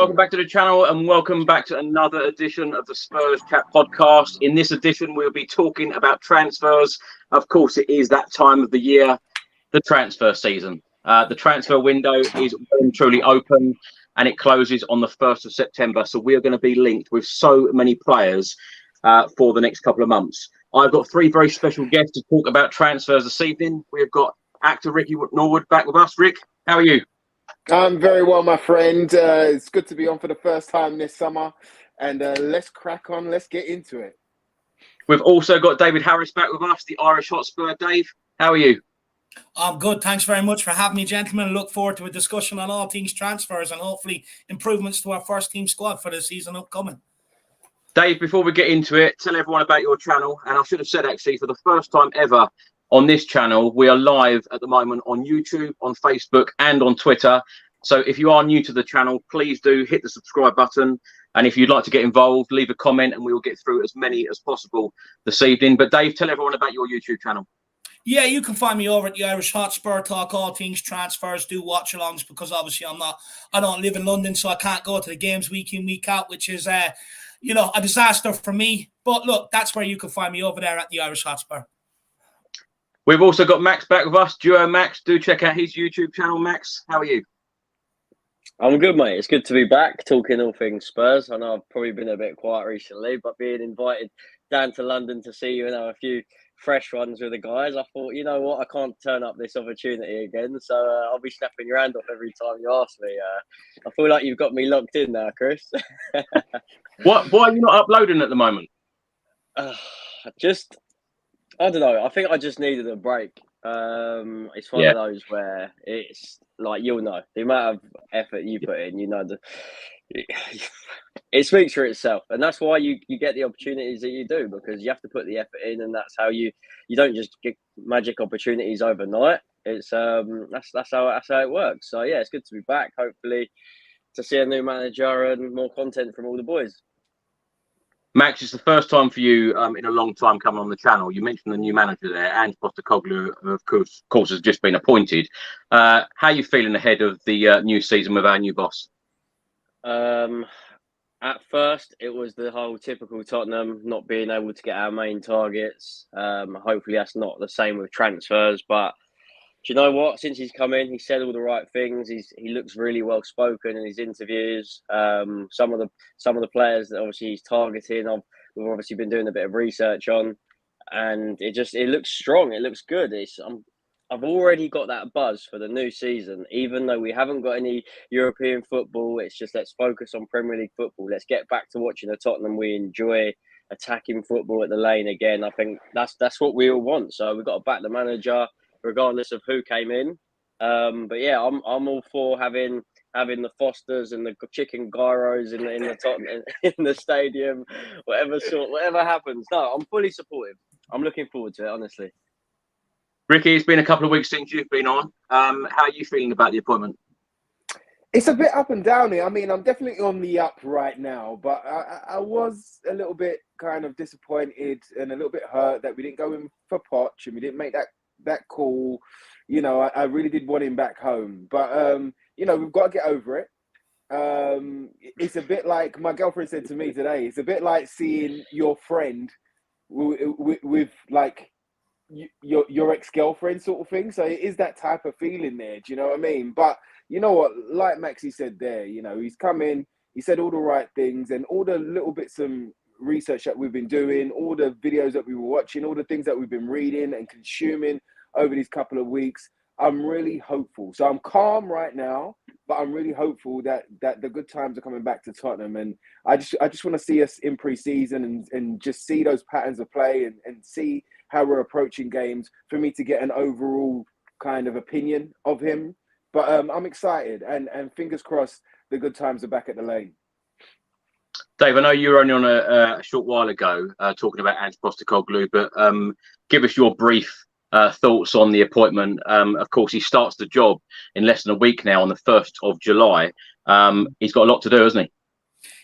welcome back to the channel and welcome back to another edition of the Spurs Chat podcast. In this edition, we'll be talking about transfers. Of course, it is that time of the year, the transfer season. The transfer window is well and truly open and it closes on the 1st of September. So we are going to be linked with so many players for the next couple of months. I've got three very special guests to talk about transfers this evening. We've got actor Ricky Norwood back with us. Rick, how are you? I'm very well, my friend. It's good to be on for the first time this summer. And let's crack on. Let's get into it. We've also got David Harris back with us, the Irish Hotspur. Dave, how are you? I'm good. Thanks very much for having me, gentlemen. I look forward to a discussion on all things transfers and hopefully improvements to our first team squad for the season upcoming. Dave, before we get into it, tell everyone about your channel. And I should have said, actually, for the first time ever on this channel, we are live at the moment on YouTube, on Facebook and on Twitter. So if you are new to the channel, please do hit the subscribe button. And if you'd like to get involved, leave a comment and we will get through as many as possible this evening. But Dave, tell everyone about your YouTube channel. Yeah, you can find me over at the Irish Hotspur, talk all things transfers, do watch-alongs because obviously I don't live in London, so I can't go to the games week in, week out, which is, a disaster for me. But look, that's where you can find me over there at the Irish Hotspur. We've also got Max back with us, Duo Max. Do check out his YouTube channel. Max, how are you? I'm good, mate. It's good to be back talking all things Spurs. I know I've probably been a bit quiet recently, but being invited down to London to see you and have a few fresh ones with the guys, I thought, you know what, I can't turn up this opportunity again. So I'll be snapping your hand off every time you ask me. I feel like you've got me locked in now, Chris. Why are you not uploading at the moment? I don't know. I think I just needed a break. It's one of those where it's like, you'll know the amount of effort you put in, it speaks for itself. And that's why you get the opportunities that you do, because you have to put the effort in, and that's how you don't just get magic opportunities overnight. It's that's how it works. So yeah, it's good to be back. Hopefully to see a new manager and more content from all the boys. Max, it's the first time for you in a long time coming on the channel. You mentioned the new manager there, and Postecoglou, of course, has just been appointed. How are you feeling ahead of the new season with our new boss? At first, it was the whole typical Tottenham not being able to get our main targets. Hopefully, that's not the same with transfers. But do you know what? Since he's come in, he said all the right things. He looks really well spoken in his interviews. Some of the players that obviously he's targeting, we've obviously been doing a bit of research on, and it looks strong. It looks good. I've already got that buzz for the new season, even though we haven't got any European football. It's just, let's focus on Premier League football. Let's get back to watching the Tottenham we enjoy, attacking football at the lane again. I think that's what we all want. So we've got to back the manager, regardless of who came in. But yeah, I'm all for having the Fosters and the chicken gyros in the Tottenham in the stadium, whatever happens. No, I'm fully supportive. I'm looking forward to it, honestly. Ricky, it's been a couple of weeks since you've been on. How are you feeling about the appointment? It's a bit up and down here. I mean, I'm definitely on the up right now, but I was a little bit kind of disappointed and a little bit hurt that we didn't go in for Poch and we didn't make that call. I really did want him back home, but we've got to get over it. It's a bit like my girlfriend said to me today. It's a bit like seeing your friend with like your ex-girlfriend sort of thing. So it is that type of feeling there. Do you know what I mean? But you know what? Like Maxie said there, he's come in. He said all the right things, and all the little bits of research that we've been doing, all the videos that we were watching, all the things that we've been reading and consuming over these couple of weeks. I'm really hopeful. So I'm calm right now, but I'm really hopeful that the good times are coming back to Tottenham. And I just want to see us in pre-season and just see those patterns of play and see how we're approaching games for me to get an overall kind of opinion of him. But I'm excited and fingers crossed the good times are back at the lane. Dave, I know you were only on a short while ago talking about Ange Postecoglou, but give us your brief thoughts on the appointment. Of course, he starts the job in less than a week now on the 1st of July. He's got a lot to do, hasn't he?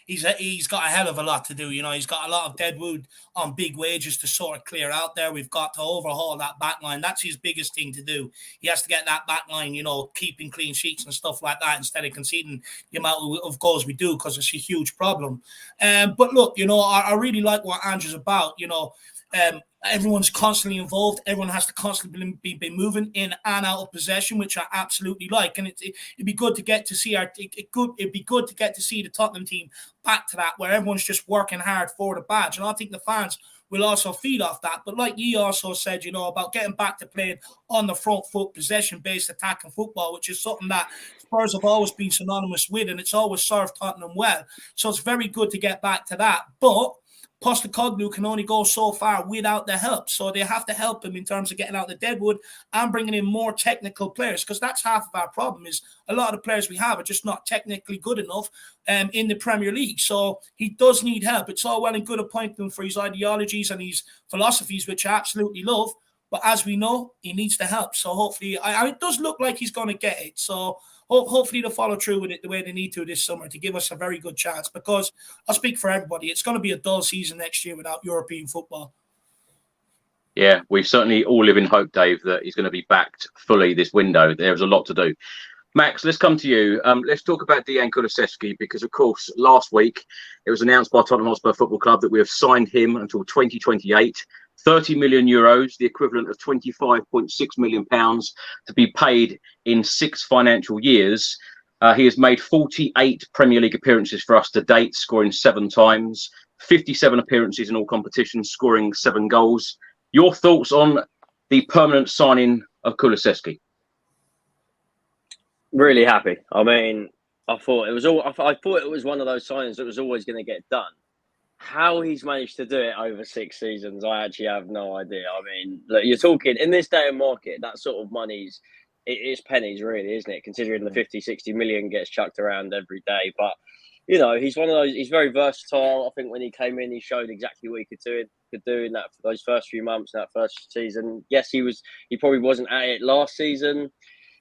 he's got a hell of a lot to do. You know, he's got a lot of deadwood on big wages to sort of clear out there. We've got to overhaul that back line. That's his biggest thing to do. He has to get that back line, you know, keeping clean sheets and stuff like that instead of conceding the amount of goals we do, because it's a huge problem. But look, you know, I really like what Andrew's about. You know, everyone's constantly involved. Everyone has to constantly be moving in and out of possession, which I absolutely like. And it'd be good to get to see it'd be good to get to see the Tottenham team back to that, where everyone's just working hard for the badge. And I think the fans will also feed off that. But like you also said, you know, about getting back to playing on the front foot, possession-based attacking football, which is something that Spurs have always been synonymous with, and it's always served Tottenham well. So it's very good to get back to that. But Postecoglou can only go so far without the help. So they have to help him in terms of getting out the deadwood and bringing in more technical players, because that's half of our problem. Is a lot of the players we have are just not technically good enough in the Premier League. So he does need help. It's all well and good appointing him for his ideologies and his philosophies, which I absolutely love. But as we know, he needs the help. So hopefully, it does look like he's going to get it. So hopefully they'll follow through with it the way they need to this summer to give us a very good chance, because I'll speak for everybody. It's going to be a dull season next year without European football. Yeah, we certainly all live in hope, Dave, that he's going to be backed fully this window. There's a lot to do. Max, let's come to you. Let's talk about Dejan Kulusevski, because, of course, last week it was announced by Tottenham Hotspur Football Club that we have signed him until 2028. 30 million euros, the equivalent of £25.6 million, to be paid in 6 financial years. He has made 48 Premier League appearances for us to date, scoring 7 times, 57 appearances in all competitions, scoring 7 goals. Your thoughts on the permanent signing of Kulusevski? Really happy. I mean, I thought it was one of those signings that was always going to get done. How he's managed to do it over 6 seasons, I actually have no idea. I mean, look, you're talking in this day and market, that sort of money's it's pennies, really, isn't it? Considering the 50, 60 million gets chucked around every day. But, you know, he's one of those, he's very versatile. I think when he came in, he showed exactly what he could do in those first few months, that first season. Yes, he probably wasn't at it last season.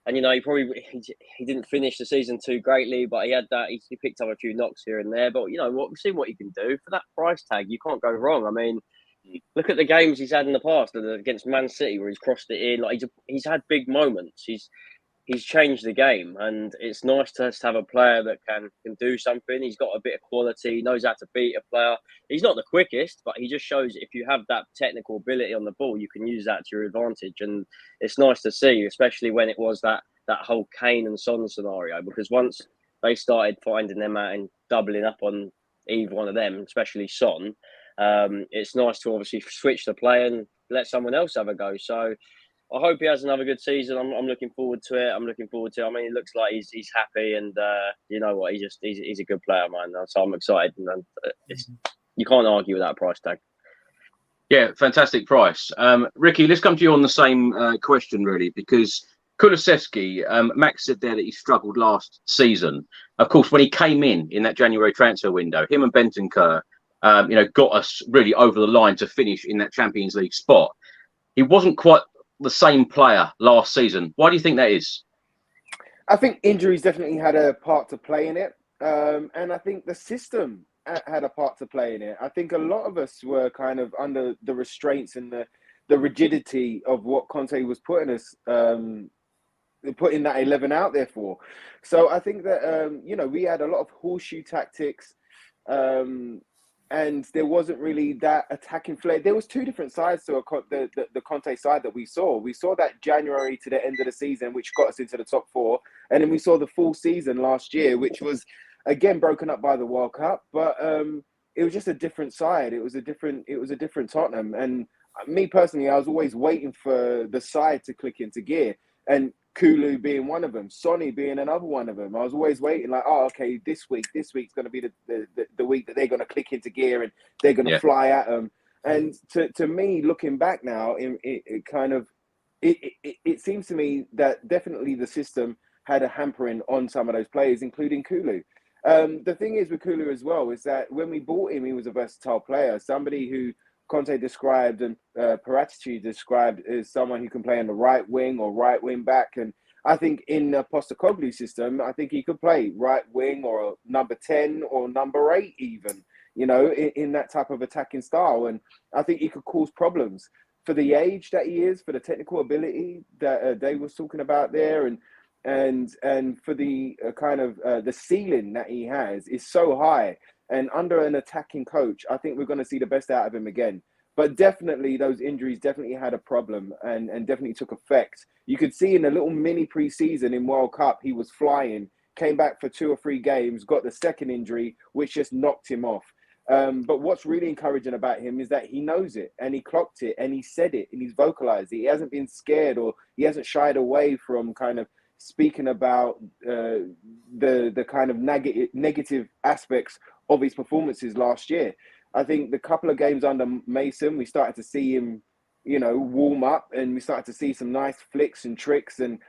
And, you know, he didn't finish the season too greatly, but he had that. He picked up a few knocks here and there. But, you know, we've seen what he can do. For that price tag, you can't go wrong. I mean, look at the games he's had in the past against Man City, where he's crossed it in. Like he's had big moments. He's changed the game, and it's nice to have a player that can do something. He's got a bit of quality. He knows how to beat a player. He's not the quickest, but he just shows if you have that technical ability on the ball, you can use that to your advantage. And it's nice to see, especially when it was that whole Kane and Son scenario, because once they started finding them out and doubling up on either one of them, especially Son, it's nice to obviously switch the play and let someone else have a go. So I hope he has another good season. I'm looking forward to it. I mean, it looks like he's happy, and you know what? He's a good player, man. So I'm excited, and you can't argue with that price tag. Yeah, fantastic price. Ricky, let's come to you on the same question, really, because Kulusevski, Max said there that he struggled last season. Of course, when he came in that January transfer window, him and Bentancur, got us really over the line to finish in that Champions League spot. He wasn't quite the same player last season. Why do you think that is? I think injuries definitely had a part to play in it. And I think the system had a part to play in it. I think a lot of us were kind of under the restraints and the rigidity of what Conte was putting that 11 out there for. So I think that, we had a lot of horseshoe tactics, and there wasn't really that attacking flair. There was 2 different sides to the Conte side that we saw. We saw that January to the end of the season, which got us into the top 4. And then we saw the full season last year, which was, again, broken up by the World Cup. But it was just a different side. It was a different Tottenham. And me personally, I was always waiting for the side to click into gear. And Kulu being one of them, Sonny being another one of them. I was always waiting, like, okay, this week's going to be the week that they're going to click into gear and they're going to fly at them. And to me, looking back now, it seems to me that definitely the system had a hampering on some of those players, including Kulu. The thing is with Kulu as well is that when we bought him, he was a versatile player, somebody who Conte described and Paratici described as someone who can play on the right wing or right wing back. And I think in the Postecoglou system, I think he could play right wing or number 10 or number 8 even, you know, in that type of attacking style. And I think he could cause problems for the age that he is, for the technical ability that Dave was talking about there, and for the kind of the ceiling that he has is so high. And under an attacking coach, I think we're going to see the best out of him again. But definitely those injuries definitely had a problem and definitely took effect. You could see in a little mini pre-season in World Cup, he was flying, came back for 2 or 3 games, got the second injury, which just knocked him off. But what's really encouraging about him is that he knows it and he clocked it and he said it and he's vocalized it. He hasn't been scared or he hasn't shied away from kind of speaking about the kind of negative aspects of his performances last year. I think the couple of games under Mason, we started to see him, you know, warm up, and we started to see some nice flicks and tricks, and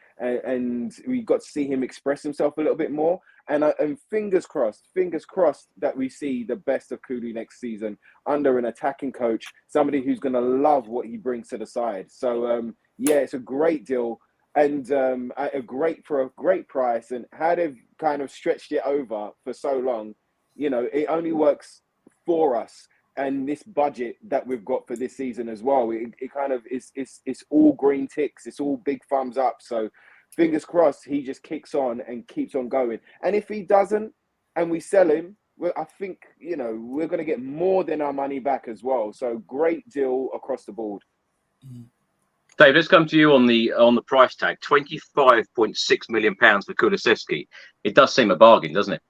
we got to see him express himself a little bit more. And fingers crossed that we see the best of Kulu next season under an attacking coach, somebody who's going to love what he brings to the side. So yeah, it's a great deal, and a great price, and how they've kind of stretched it over for so long. You know, it only works for us and this budget that we've got for this season as well. It kind of it's all green ticks, it's all big thumbs up. So fingers crossed he just kicks on and keeps on going. And if he doesn't and we sell him, well, I think, you know, we're going to get more than our money back as well. So great deal across the board. Dave, let's come to you on the price tag. £25.6 million for Kulusevski. It does seem a bargain, doesn't it?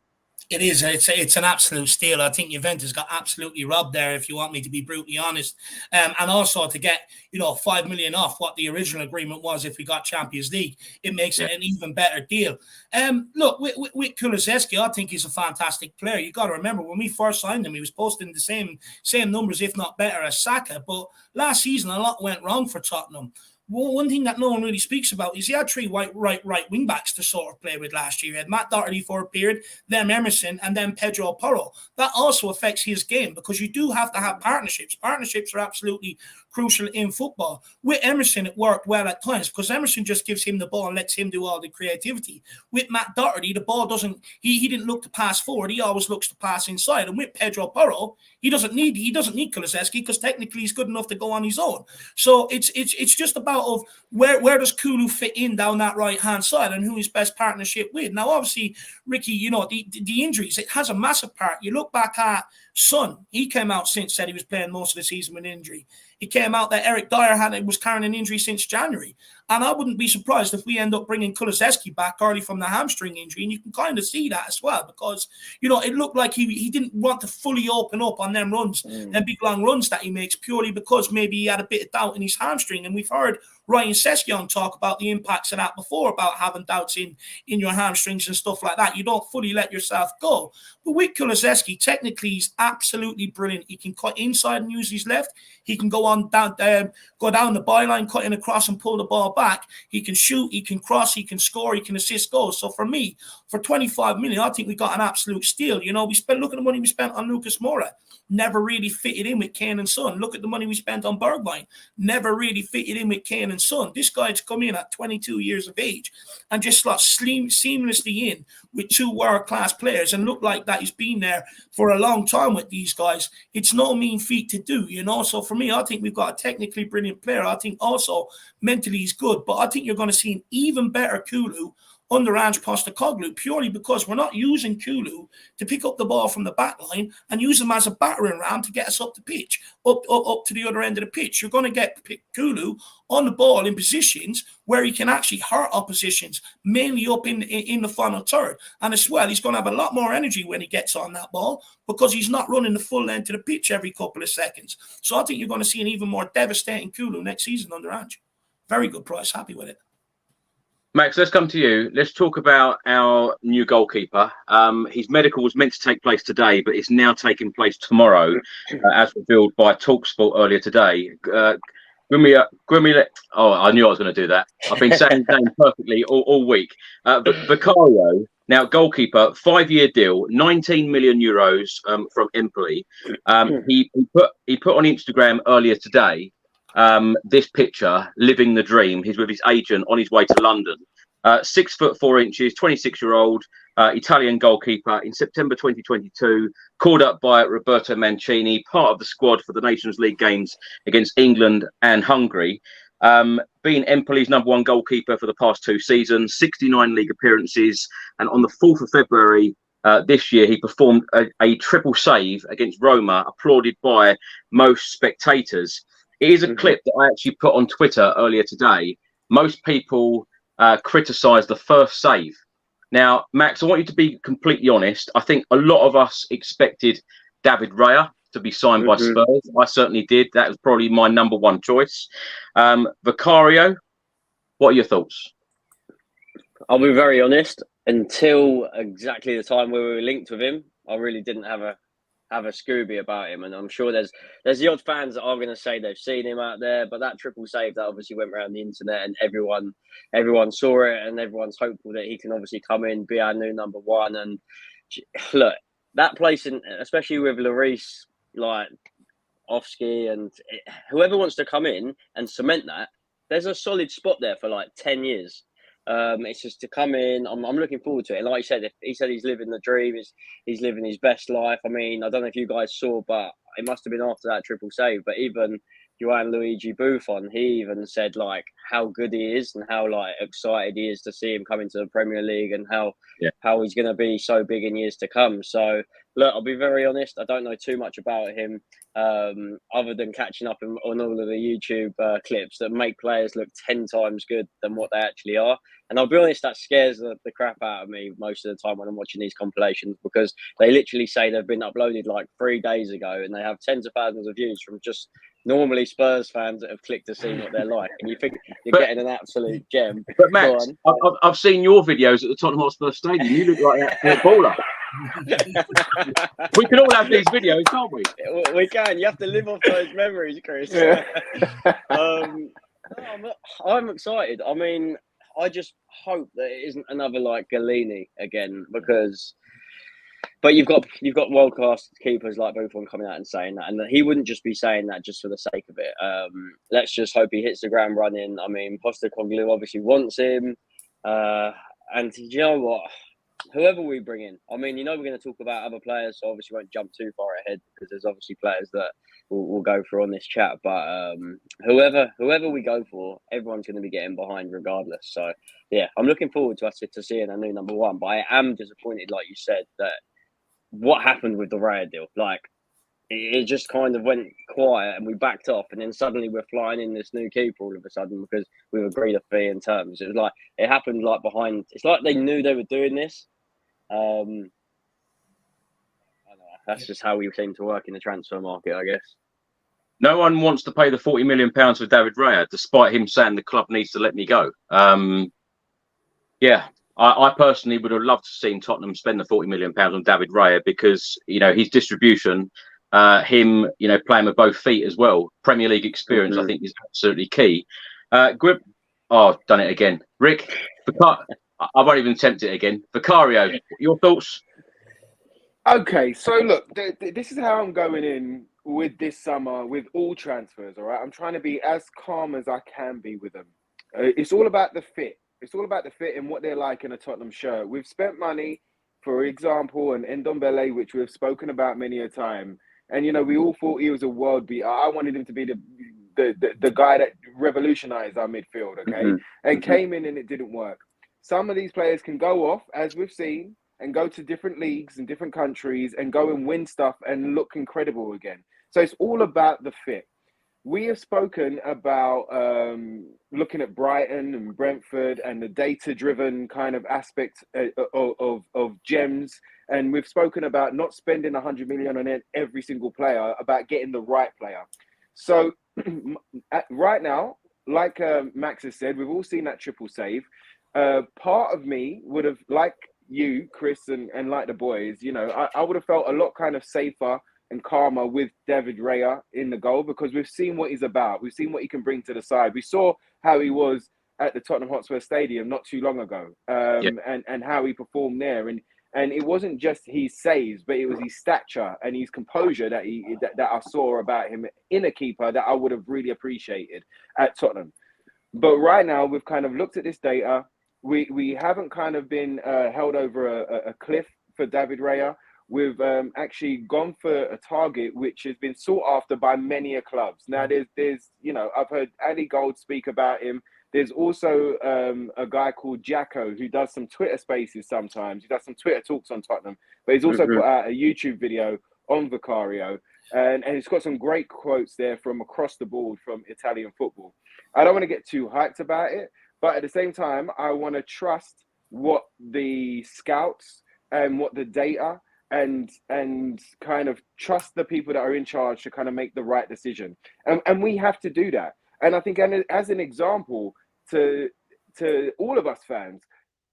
It is. It's an absolute steal. I think Juventus got absolutely robbed there, if you want me to be brutally honest. And also to get, you know, 5 million off what the original agreement was if we got Champions League, it makes it an even better deal. Look, with Kulusevski, I think he's a fantastic player. You got to remember, when we first signed him, he was posting the same numbers, if not better, as Saka. But last season, a lot went wrong for Tottenham. One thing that no one really speaks about is he had 3 right wing backs to sort of play with last year. He had Matt Doherty for a period, then Emerson, and then Pedro Porro. That also affects his game because you do have to have partnerships. Partnerships are absolutely crucial in football. With Emerson, it worked well at times because Emerson just gives him the ball and lets him do all the creativity. With Matt Doherty, the ball doesn't, he didn't look to pass forward. He always looks to pass inside. And with Pedro Porro, he doesn't need Kulusevski because technically he's good enough to go on his own. So it's just about of where does Kulu fit in down that right-hand side and who his best partnership with. Now, obviously, Ricky, you know, the injuries, it has a massive part. You look back at Son, he came out since said he was playing most of the season with injury. It came out that Eric Dyer was carrying an injury since January. And I wouldn't be surprised if we end up bringing Kulusevski back early from the hamstring injury. And you can kind of see that as well because, you know, it looked like he didn't want to fully open up on them runs, them big long runs that he makes purely because maybe he had a bit of doubt in his hamstring. And we've heard Ryan Sessegnon talk about the impacts of that before, about having doubts in your hamstrings and stuff like that. You don't fully let yourself go. But with Kulusevski, technically, he's absolutely brilliant. He can cut inside and use his left. He can go down the byline, cutting across and pull the ball back. He can shoot, he can cross, he can score, he can assist goals. So for me, for 25 million, I think we got an absolute steal. You know, look at the money we spent on Lucas Moura. Never really fitted in with Kane and Son. Look at the money we spent on Bergwijn. Never really fitted in with Kane and Son. This guy's come in at 22 years of age and just slot seamlessly in with 2 world-class players and look like that he's been there for a long time with these guys. It's no mean feat to do, you know. So for me, I think we've got a technically brilliant player. I think also mentally he's good, but I think you're going to see an even better Kulu under Ange Postecoglou purely because we're not using Kulu to pick up the ball from the back line and use him as a battering ram to get us up the pitch, up to the other end of the pitch. You're going to get Kulu on the ball in positions where he can actually hurt oppositions, mainly up in the final third. And as well, he's going to have a lot more energy when he gets on that ball because he's not running the full length of the pitch every couple of seconds. So I think you're going to see an even more devastating Kulu next season under Ange. Very good price. Happy with it. Max, let's come to you. Let's talk about our new goalkeeper. His medical was meant to take place today, but it's now taking place tomorrow, as revealed by TalkSport earlier today. Oh, I knew I was going to do that. I've been saying his name perfectly all week. But Vicario, now goalkeeper, 5-year deal, 19 million euros from Empoli. He put on Instagram earlier today this picture, living the dream. He's with his agent on his way to London. 6'4", 26-year-old Italian goalkeeper. In September 2022, called up by Roberto Mancini, part of the squad for the Nations League games against England and Hungary. Being Empoli's #1 goalkeeper for the past 2 seasons, 69 league appearances, and on the 4th of February this year, he performed a triple save against Roma, applauded by most spectators. It is a clip that I actually put on Twitter earlier today. Most people criticised the first save. Now, Max, I want you to be completely honest. I think a lot of us expected David Raya to be signed by Spurs. I certainly did. That was probably my #1 choice. Vicario, what are your thoughts? I'll be very honest. Until exactly the time where we were linked with him, I really didn't have a Scooby about him, and I'm sure there's the odd fans that are going to say they've seen him out there, but that triple save that obviously went around the internet and everyone saw it, and everyone's hopeful that he can obviously come in, be our new #1. And look, that place, especially with Lloris, like Ofsky and whoever wants to come in and cement that, there's a solid spot there for like 10 years. It's just to come in. I'm looking forward to it. And like you said, if he said he's living the dream, he's living his best life. I mean, I don't know if you guys saw, but it must have been after that triple save. But even Gianluigi Buffon, he even said like how good he is and how like excited he is to see him come into the Premier League and how he's going to be so big in years to come. So look, I'll be very honest. I don't know too much about him, other than catching up on all of the YouTube clips that make players look 10 times good than what they actually are. And I'll be honest, that scares the crap out of me most of the time when I'm watching these compilations, because they literally say they've been uploaded like 3 days ago and they have tens of thousands of views from just normally Spurs fans that have clicked to see what they're like. And you think you're getting an absolute gem. But Max, I've seen your videos at the Tottenham Hotspur Stadium. You look like a baller. We can all have these videos, can't we? We can. You have to live off those memories, Chris. Yeah. I'm excited. I mean, I just hope that it isn't another like Galini again, because. But you've got world class keepers like Buffon coming out and saying that, and he wouldn't just be saying that just for the sake of it. Let's just hope he hits the ground running. I mean, Postecoglou obviously wants him, and you know what? Whoever we bring in, I mean, we're going to talk about other players, so obviously won't jump too far ahead because there's obviously players that we'll go through on this chat. But whoever we go for, everyone's going to be getting behind regardless. So yeah, I'm looking forward to seeing a new #1. But I am disappointed, like you said, that what happened with the Raya deal. Like it just kind of went quiet and we backed off, and then suddenly we're flying in this new keeper all of a sudden because we've agreed a fee and terms. It was like it happened like behind. It's like they knew they were doing this. I don't know. That's just how we seem to work in the transfer market, I guess. No one wants to pay the £40 million for David Raya, despite him saying the club needs to let me go. I personally would have loved to have seen Tottenham spend the £40 million on David Raya because, his distribution, him, playing with both feet as well. Premier League experience, I think, is absolutely key. Grip, done it again. Rick, I won't even attempt it again. Vicario, your thoughts? Okay, so look, this is how I'm going in with this summer with all transfers, all right? I'm trying to be as calm as I can be with them. It's all about the fit. It's all about the fit and what they're like in a Tottenham shirt. We've spent money, for example, on Ndombele, which we've spoken about many a time. And, we all thought he was a world beater. I wanted him to be the guy that revolutionized our midfield, okay? And came in and it didn't work. Some of these players can go off, as we've seen, and go to different leagues in different countries and go and win stuff and look incredible again. So it's all about the fit. We have spoken about looking at Brighton and Brentford and the data-driven kind of aspect of gems. And we've spoken about not spending 100 million on every single player, about getting the right player. So right now, like Max has said, we've all seen that triple save. Part of me would have, like you, Chris, and like the boys, I would have felt a lot kind of safer and calmer with David Raya in the goal because we've seen what he's about. We've seen what he can bring to the side. We saw how he was at the Tottenham Hotspur Stadium not too long ago, and how he performed there. And it wasn't just his saves, but it was his stature and his composure that I saw about him in a keeper that I would have really appreciated at Tottenham. But right now, we've kind of looked at this data we haven't kind of been held over a cliff for David Raya. We've actually gone for a target which has been sought after by many clubs. Now, there's I've heard Andy Gold speak about him. There's also a guy called Jacko who does some Twitter spaces sometimes. He does some Twitter talks on Tottenham, but he's also put out a YouTube video on Vicario. And he's got some great quotes there from across the board from Italian football. I don't want to get too hyped about it, but at the same time, I want to trust what the scouts and what the data and kind of trust the people that are in charge to kind of make the right decision. And we have to do that. And I think as an example to all of us fans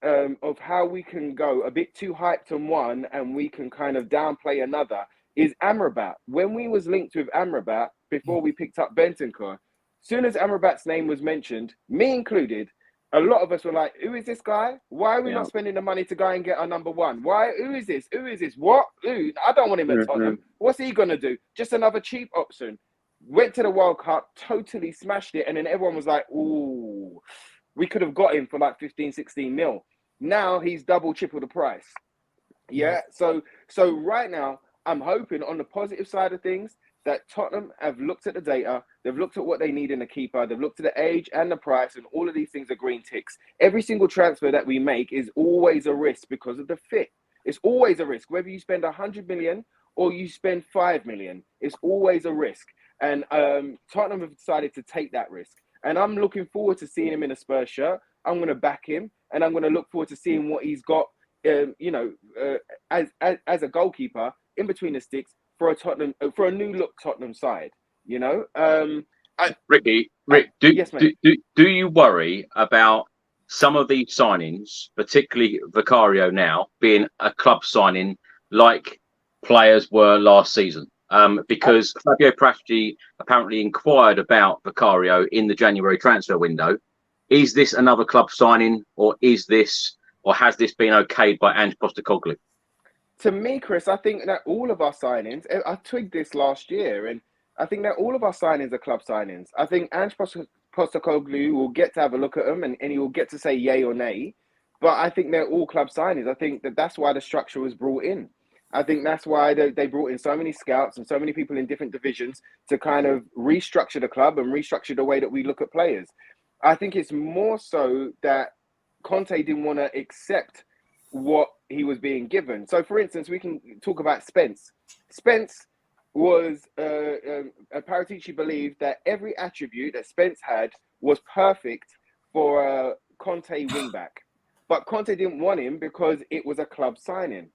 of how we can go a bit too hyped on one and we can kind of downplay another is Amrabat. When we was linked with Amrabat before we picked up Bentancur, as soon as Amrabat's name was mentioned, me included, a lot of us were like, who is this guy? Why are we not spending the money to go and get our number one? Who is this? Who is this? What? Who? I don't want him at Tottenham. What's he going to do? Just another cheap option. Went to the World Cup, totally smashed it. And then everyone was like, ooh, we could have got him for like 15, 16 mil. Now he's double, triple the price. Yeah. So right now, I'm hoping on the positive side of things that Tottenham have looked at the data, they've looked at what they need in a keeper, they've looked at the age and the price, and all of these things are green ticks. Every single transfer that we make is always a risk because of the fit. It's always a risk. Whether you spend 100 million or you spend 5 million, it's always a risk. And Tottenham have decided to take that risk. And I'm looking forward to seeing him in a Spurs shirt. I'm going to back him, and I'm going to look forward to seeing what he's got, as a goalkeeper in between the sticks for a new look Tottenham side. Rick, do you worry about some of these signings, particularly Vicario now being a club signing like players were last season? Because Fabio Prasci apparently inquired about Vicario in the January transfer window. Is this another club signing, or has this been okayed by Ange Postecoglou? To me, Chris, I think that all of our signings, I twigged this last year, and I think that all of our signings are club signings. I think Ange Postecoglou will get to have a look at them and he will get to say yay or nay, but I think they're all club signings. I think that's why the structure was brought in. I think that's why they brought in so many scouts and so many people in different divisions to kind of restructure the club and restructure the way that we look at players. I think it's more so that Conte didn't want to accept what he was being given. So, for instance, we can talk about Spence. Spence was, Paratici believed that every attribute that Spence had was perfect for a Conte wingback. But Conte didn't want him because it was a club signing.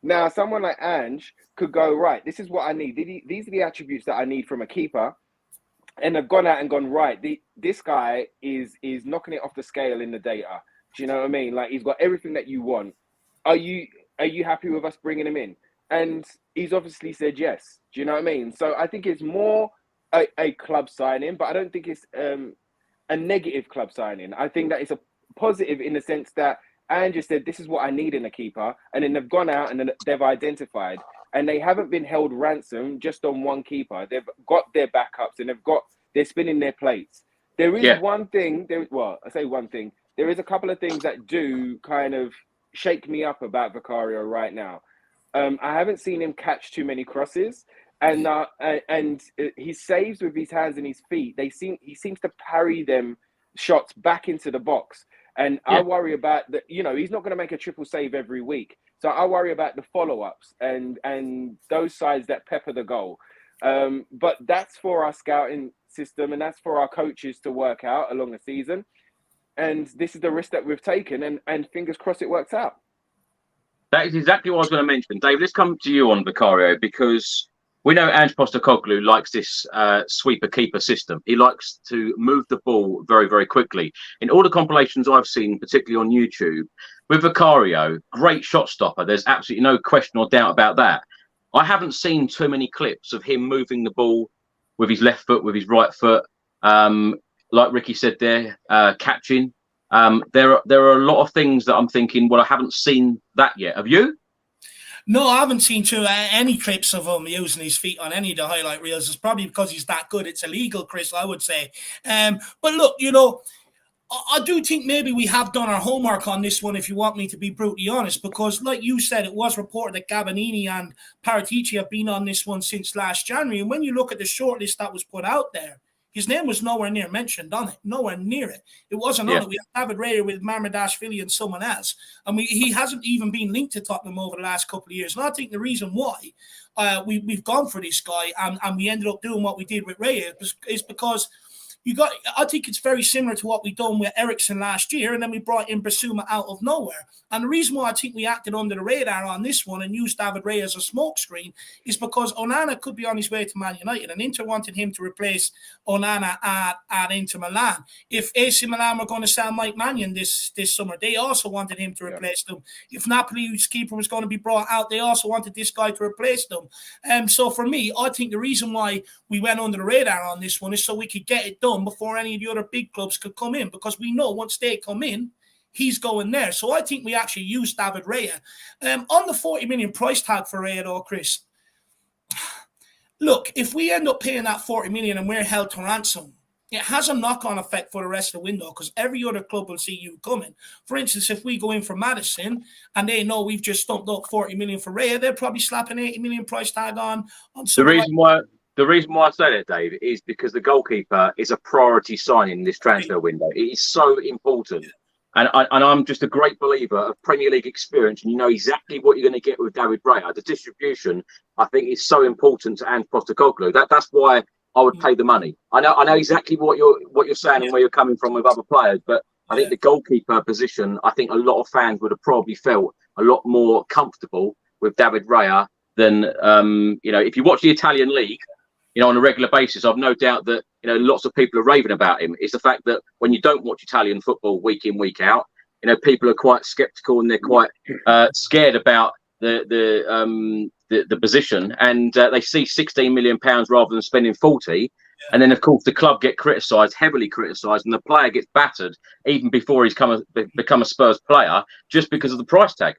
Now, someone like Ange could go, right, this is what I need. These are the attributes that I need from a keeper. And they've gone out and gone, right, this guy is knocking it off the scale in the data. Do you know what I mean? Like, he's got everything that you want. Are you happy with us bringing him in? And he's obviously said yes. Do you know what I mean? So I think it's more a club signing, but I don't think it's a negative club signing. I think that it's a positive in the sense that Ange said, this is what I need in a keeper. And then they've gone out and they've identified. And they haven't been held ransom just on one keeper. They've got their backups and they're spinning their plates. There is one thing, I say one thing. There is a couple of things that do kind of shake me up about Vicario right now. I haven't seen him catch too many crosses, and he saves with his hands and his feet. He seems to parry them shots back into the box, and I worry about that. He's not going to make a triple save every week, so I worry about the follow-ups and those sides that pepper the goal. But that's for our scouting system, and that's for our coaches to work out along the season. And this is the risk that we've taken, and fingers crossed it works out. That is exactly what I was going to mention. Dave, let's come to you on Vicario, because we know Ange Postecoglou likes this sweeper-keeper system. He likes to move the ball very, very quickly. In all the compilations I've seen, particularly on YouTube, with Vicario, great shot stopper. There's absolutely no question or doubt about that. I haven't seen too many clips of him moving the ball with his left foot, with his right foot. Like Ricky said there, catching. There are a lot of things that I'm thinking, well, I haven't seen that yet. Have you? No, I haven't seen any clips of him using his feet on any of the highlight reels. It's probably because he's that good. It's illegal, Chris, I would say. But look, I do think maybe we have done our homework on this one, if you want me to be brutally honest, because like you said, it was reported that Gabbanini and Paratici have been on this one since last January. And when you look at the shortlist that was put out there, his name was nowhere near mentioned on it, nowhere near it. It wasn't on it. We have David Raya with Marmadashvili and someone else. And he hasn't even been linked to Tottenham over the last couple of years. And I think the reason why we've gone for this guy and we ended up doing what we did with Raya is because I think it's very similar to what we done with Ericsson last year, and then we brought in Basuma out of nowhere. And the reason why I think we acted under the radar on this one and used David Raya as a smokescreen is because Onana could be on his way to Man United, and Inter wanted him to replace Onana at Inter Milan. If AC Milan were going to sell Mike Maignan this summer, they also wanted him to replace them. If Napoli's keeper was going to be brought out, they also wanted this guy to replace them. So for me, I think the reason why we went under the radar on this one is so we could get it done before any of the other big clubs could come in, because we know once they come in, he's going there. So I think we actually used David Raya. On the 40 million price tag for Raya though, Chris, look, if we end up paying that 40 million and we're held to ransom, it has a knock-on effect for the rest of the window because every other club will see you coming. For instance, if we go in for Maddison and they know we've just stumped up 40 million for Raya, they're probably slapping 80 million price tag on The reason why I say that, Dave, is because the goalkeeper is a priority signing in this transfer window. It is so important. And I'm just a great believer of Premier League experience, and you know exactly what you're going to get with David Raya. The distribution, I think, is so important to Ange Postecoglou. That's why I would pay the money. I know exactly what you're saying and where you're coming from with other players, but I think the goalkeeper position, I think a lot of fans would have probably felt a lot more comfortable with David Raya than if you watch the Italian league, on a regular basis, I've no doubt that, lots of people are raving about him. It's the fact that when you don't watch Italian football week in, week out, people are quite sceptical and they're quite scared about the position, and they see £16 million rather than spending 40. And then, of course, the club get criticised, heavily criticised, and the player gets battered even before he's become a Spurs player just because of the price tag.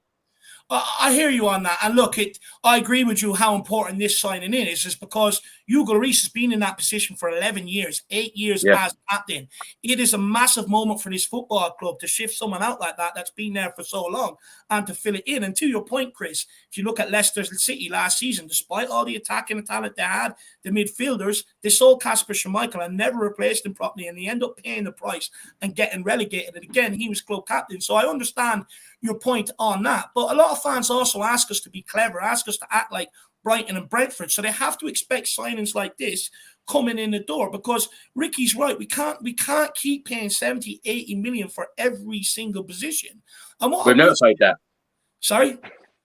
I hear you on that. And look, I agree with you how important this signing is because Hugo Lloris has been in that position for 11 years, 8 years as captain. It is a massive moment for this football club to shift someone out like that that's been there for so long and to fill it in. And to your point, Chris, if you look at Leicester City last season, despite all the attacking talent they had, the midfielders, they sold Kasper Schmeichel and never replaced him properly, and they end up paying the price and getting relegated. And again, he was club captain. So I understand your point on that. But a lot of fans also ask us to be clever, ask us to act like Brighton and Brentford. So they have to expect signings like this coming in the door, because Ricky's right. We can't keep paying 70, 80 million for every single position. And We've never paid that. Sorry?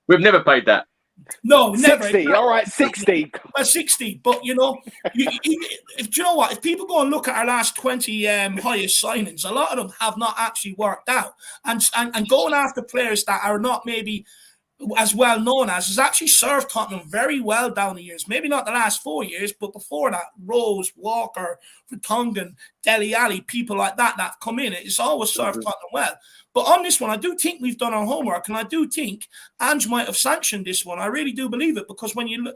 We've never paid that. No, 60, never. 60, all right, 60. 60. But, you know what? If people go and look at our last 20 highest signings, a lot of them have not actually worked out. And going after players that are not maybe as well known as has actually served Tottenham very well down the years. Maybe not the last 4 years, but before that, Rose, Walker, Vertonghen, Dele Alli, people like that have come in. It's always served Tottenham well. But on this one, I do think we've done our homework, and I do think Ange might have sanctioned this one. I really do believe it, because when you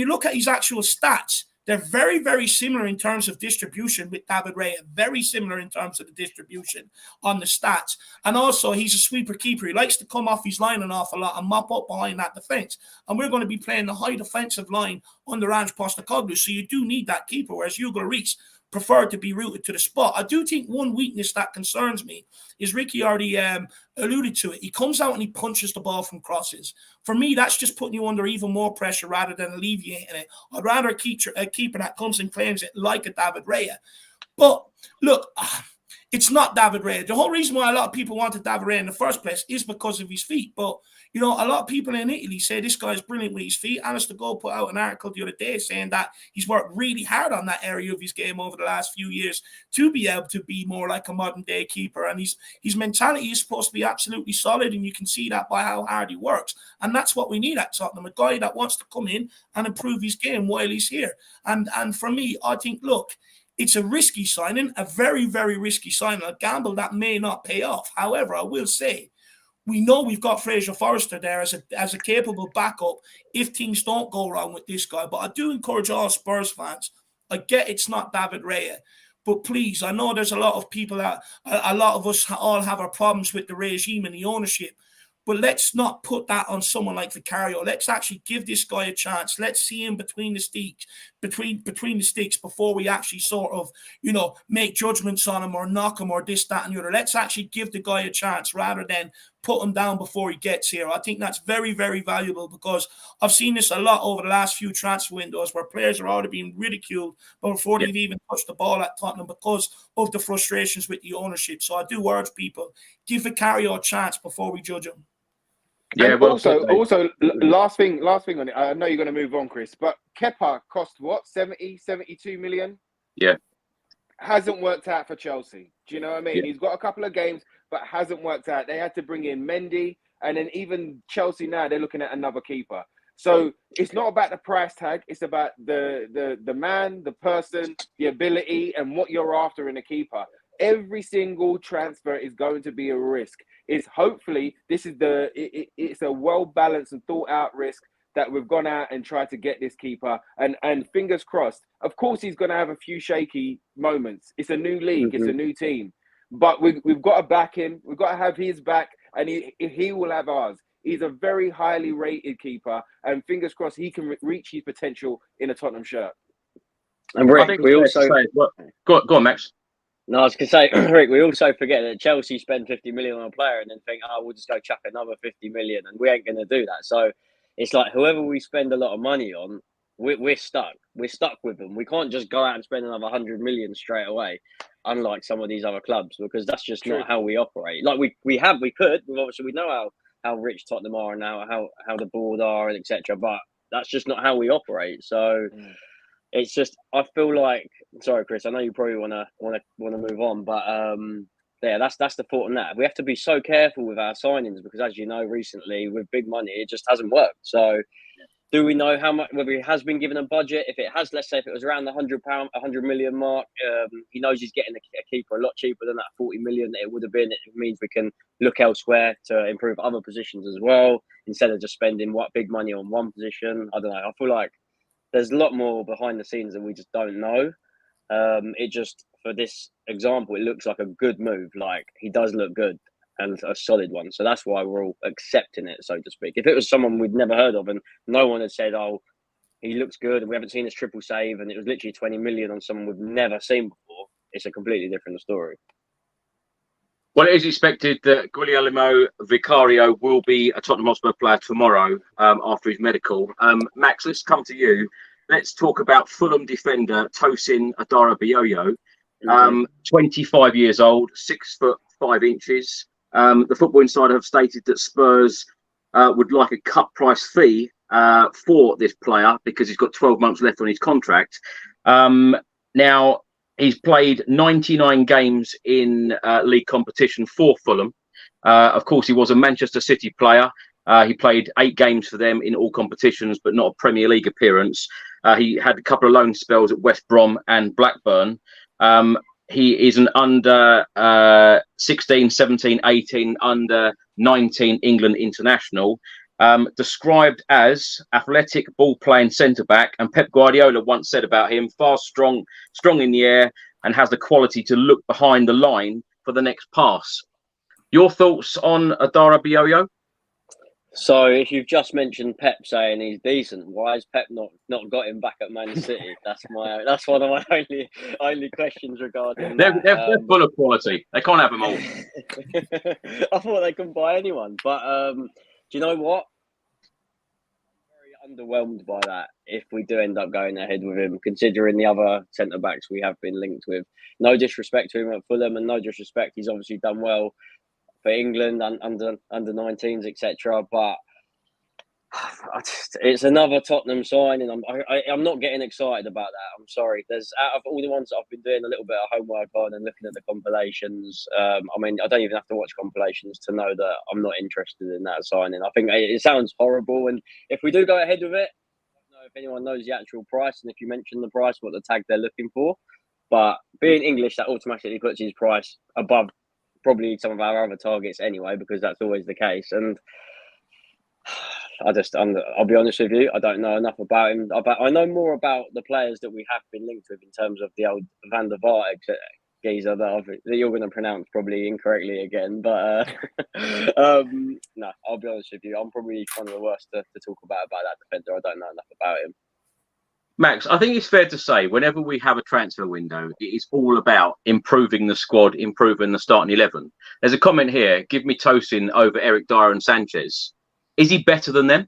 look at his actual stats, they're very, very similar in terms of distribution with David Raya. Very similar in terms of the distribution on the stats. And also, he's a sweeper keeper. He likes to come off his line an awful lot and mop up behind that defence. And we're going to be playing the high defensive line under Ange Postecoglou. So you do need that keeper, whereas Hugo Lloris preferred to be rooted to the spot. I do think one weakness that concerns me is Ricky already alluded to it. He comes out and he punches the ball from crosses. For me, that's just putting you under even more pressure rather than alleviating it. I'd rather a keeper that comes and claims it like a David Raya. But look, it's not David Raya. The whole reason why a lot of people wanted David Raya in the first place is because of his feet. But, you know, a lot of people in Italy say this guy's brilliant with his feet. Alistair Gold put out an article the other day saying that he's worked really hard on that area of his game over the last few years to be able to be more like a modern-day keeper. And his mentality is supposed to be absolutely solid, and you can see that by how hard he works. And that's what we need at Tottenham, a guy that wants to come in and improve his game while he's here. And for me, I think, look, it's a risky signing, a very, very risky signing, a gamble that may not pay off. However, I will say, we know we've got Fraser Forrester there as a capable backup if things don't go wrong with this guy. But I do encourage all Spurs fans. I get it's not David Raya, But please, I know there's a lot of people that a lot of us all have our problems with the regime and the ownership. But let's not put that on someone like Vicario. Let's actually give this guy a chance. Let's see him between the sticks, between the sticks before we actually sort of, make judgments on him or knock him or this, that, and the other. Let's actually give the guy a chance rather than put him down before he gets here. I think that's very, very valuable because I've seen this a lot over the last few transfer windows where players are already being ridiculed before they've even touched the ball at Tottenham because of the frustrations with the ownership. So I do urge people, give Vicario a chance before we judge him. Yeah, and also, last thing on it. I know you're going to move on, Chris, but Kepa cost what? 72 million? Yeah. Hasn't worked out for Chelsea. Do you know what I mean? Yeah. He's got a couple of games, but hasn't worked out. They had to bring in Mendy, and then even Chelsea now, they're looking at another keeper. So it's not about the price tag. It's about the man, the person, the ability, and what you're after in a keeper. Every single transfer is going to be a risk. It's hopefully this is it's a well balanced and thought out risk that we've gone out and tried to get this keeper, and fingers crossed. Of course, he's going to have a few shaky moments. It's a new league, it's a new team, but we've got to back him. We've got to have his back, and he will have ours. He's a very highly rated keeper, and fingers crossed he can reach his potential in a Tottenham shirt. And Rick, we also go on, Max. No, I was going to say, Rick, we also forget that Chelsea spend 50 million on a player and then think, we'll just go chuck another 50 million, and we ain't going to do that. So it's like whoever we spend a lot of money on, we're stuck. We're stuck with them. We can't just go out and spend another 100 million straight away, unlike some of these other clubs, because that's just not how we operate. Like we could. Obviously, we know how rich Tottenham are and how the board are and etc. But that's just not how we operate. So. It's just I feel like sorry, Chris. I know you probably want to move on, but that's the thought on that. We have to be so careful with our signings because, as you know, recently with big money, it just hasn't worked. So, do we know how much? Whether he has been given a budget? If it has, let's say if it was around the £100 million mark, he knows he's getting a keeper a lot cheaper than that 40 million that it would have been. It means we can look elsewhere to improve other positions as well instead of just spending big money on one position. I don't know. I feel like. There's a lot more behind the scenes that we just don't know. It just, for this example, it looks like a good move. Like, he does look good and a solid one. So that's why we're all accepting it, so to speak. If it was someone we'd never heard of and no one had said, he looks good and we haven't seen his triple save and it was literally 20 million on someone we've never seen before, it's a completely different story. Well, it is expected that Guglielmo Vicario will be a Tottenham Hotspur player tomorrow after his medical. Max, let's come to you. Let's talk about Fulham defender Tosin Adarabioyo. 25 years old, 6'5". The Football Insider have stated that Spurs would like a cut price fee for this player because he's got 12 months left on his contract. Now, he's played 99 games in league competition for Fulham. Of course, he was a Manchester City player. He played 8 games for them in all competitions, but not a Premier League appearance. He had a couple of loan spells at West Brom and Blackburn. He is an under 16, 17, 18, under 19 England international. Described as athletic ball-playing centre-back, and Pep Guardiola once said about him, fast, strong in the air, and has the quality to look behind the line for the next pass. Your thoughts on Adarabioyo? So, if you've just mentioned Pep saying he's decent, why has Pep not got him back at Man City? That's one of my only questions regarding. They're full of quality. They can't have them all. I thought they couldn't buy anyone, but do you know what? I'm very underwhelmed by that. If we do end up going ahead with him, considering the other centre backs we have been linked with, no disrespect to him at Fulham, and no disrespect, he's obviously done well for England and under 19s, etc. But it's another Tottenham signing. I'm not getting excited about that. I'm sorry. There's out of all the ones that I've been doing a little bit of homework on and looking at the compilations. I don't even have to watch compilations to know that I'm not interested in that signing. I think it sounds horrible, and if we do go ahead with it, I don't know if anyone knows the actual price, and if you mention the price, what the tag they're looking for. But being English, that automatically puts his price above probably some of our other targets anyway, because that's always the case. And I'll be honest with you, I don't know enough about him. I know more about the players that we have been linked with in terms of the old Van der Vaart geezer that you're going to pronounce probably incorrectly again. But no, I'll be honest with you, I'm probably one of the worst to talk about that defender. I don't know enough about him. Max, I think it's fair to say whenever we have a transfer window, it is all about improving the squad, improving the starting 11. There's a comment here, give me Tosin over Eric Dyer and Sanchez. Is he better than them?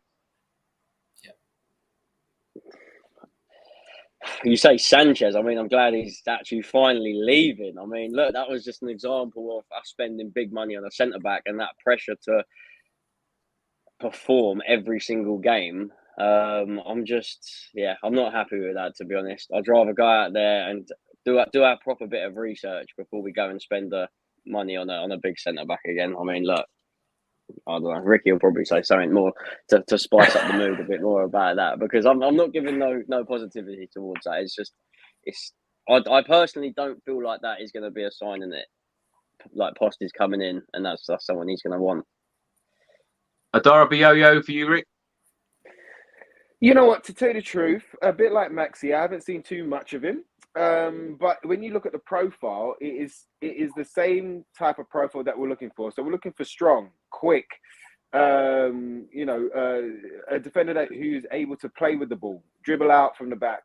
You say Sanchez, I mean, I'm glad he's actually finally leaving. I mean, look, that was just an example of us spending big money on a centre-back and that pressure to perform every single game. I'm not happy with that, to be honest. I'd rather go out there and do our proper bit of research before we go and spend the money on a big centre back again. I mean, look, I don't know. Ricky will probably say something more to spice up the mood a bit more about that, because I'm not giving no positivity towards that. I personally don't feel like that is going to be a sign in it. Like Post is coming in, and that's someone he's going to want. Adarabioyo for you, Rick? You know what? To tell you the truth, a bit like Maxi, I haven't seen too much of him. But when you look at the profile, it is the same type of profile that we're looking for. So we're looking for strong, quick, a defender who's able to play with the ball, dribble out from the back,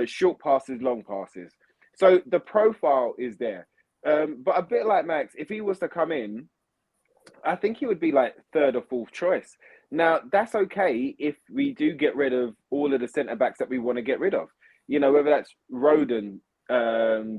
short passes, long passes. So the profile is there. But a bit like Max, if he was to come in, I think he would be like third or fourth choice. Now, that's okay if we do get rid of all of the centre-backs that we want to get rid of. You know, whether that's Rodon,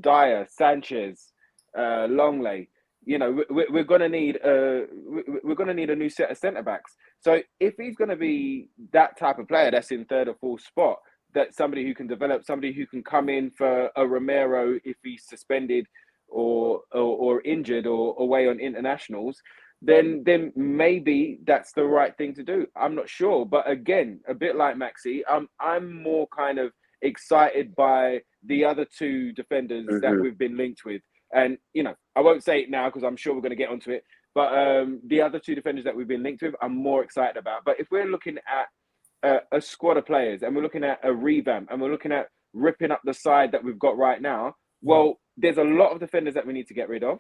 Dyer, Sanchez, Longley. You know, we're going to need a new set of centre-backs. So if he's going to be that type of player that's in third or fourth spot, that's somebody who can develop, somebody who can come in for a Romero if he's suspended or injured or away on internationals, then maybe that's the right thing to do. I'm not sure. But again, a bit like Maxi, I'm more kind of excited by the other two defenders that we've been linked with. And, you know, I won't say it now because I'm sure we're going to get onto it. But the other two defenders that we've been linked with, I'm more excited about. But if we're looking at a squad of players and we're looking at a revamp and we're looking at ripping up the side that we've got right now, well, there's a lot of defenders that we need to get rid of.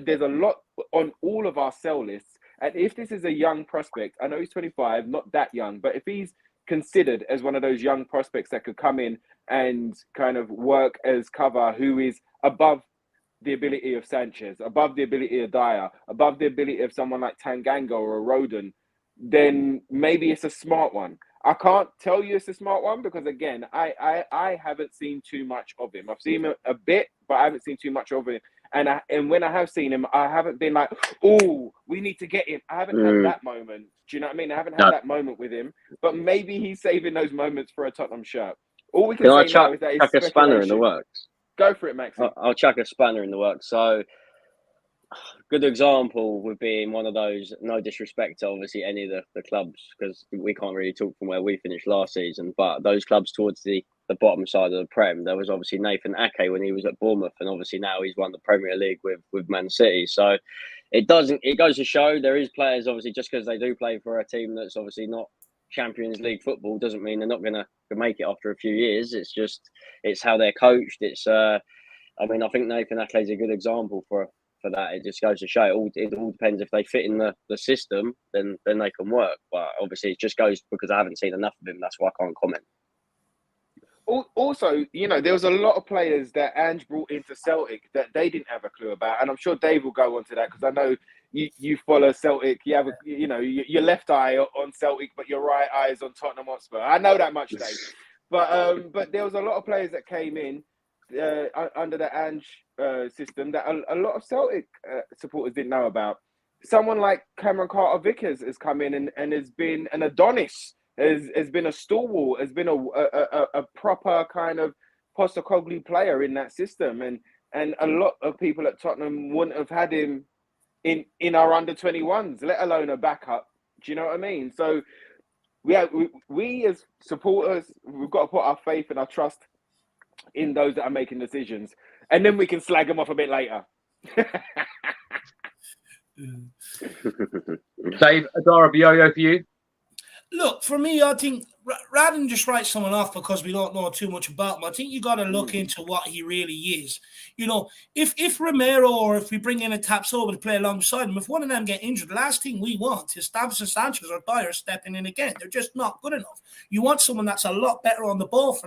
There's a lot on all of our sell lists. And if this is a young prospect, I know he's 25, not that young, but if he's considered as one of those young prospects that could come in and kind of work as cover, who is above the ability of Sanchez, above the ability of Dyer, above the ability of someone like Tanganga or a Rodon, then maybe it's a smart one. I can't tell you it's a smart one because, again, I haven't seen too much of him. I've seen him a bit, but I haven't seen too much of him. And when I have seen him, I haven't been like, oh, we need to get him. I haven't had that moment. Do you know what I mean? I haven't had that moment with him. But maybe he's saving those moments for a Tottenham shirt. All we can say now is that it's chuck a spanner in the works? Go for it, Max. I'll chuck a spanner in the works. So, good example would be in one of those, no disrespect to obviously any of the clubs, because we can't really talk from where we finished last season, but those clubs towards the bottom side of the Prem, there was obviously Nathan Ake when he was at Bournemouth, and obviously now he's won the Premier League with Man City. So it goes to show there is players, obviously, just because they do play for a team that's obviously not Champions League football doesn't mean they're not going to make it after a few years. It's how they're coached. I think Nathan Ake is a good example for that. It just goes to show it all depends if they fit in the system, then they can work. But obviously it just goes because I haven't seen enough of him. That's why I can't comment. Also, you know, there was a lot of players that Ange brought into Celtic that they didn't have a clue about, and I'm sure Dave will go on to that because I know you follow Celtic. You have your left eye on Celtic, but your right eye is on Tottenham Hotspur. I know that much, Dave. But there was a lot of players that came in under the Ange system that a lot of Celtic supporters didn't know about. Someone like Cameron Carter-Vickers has come in and has been an Adonis. Has been a stalwart, has been a proper kind of Postecoglou player in that system, and a lot of people at Tottenham wouldn't have had him in our under-21s, let alone a backup. Do you know what I mean? So we as supporters, we've got to put our faith and our trust in those that are making decisions, and then we can slag them off a bit later. Dave, Adarabioyo for you? Look, for me, I think rather than just write someone off because we don't know too much about him, I think you got to look into what he really is. You know, if Romero or if we bring in a Tapsoba to play alongside him, if one of them get injured, the last thing we want is Davinson Sanchez or Dyer stepping in again. They're just not good enough. You want someone that's a lot better on the ball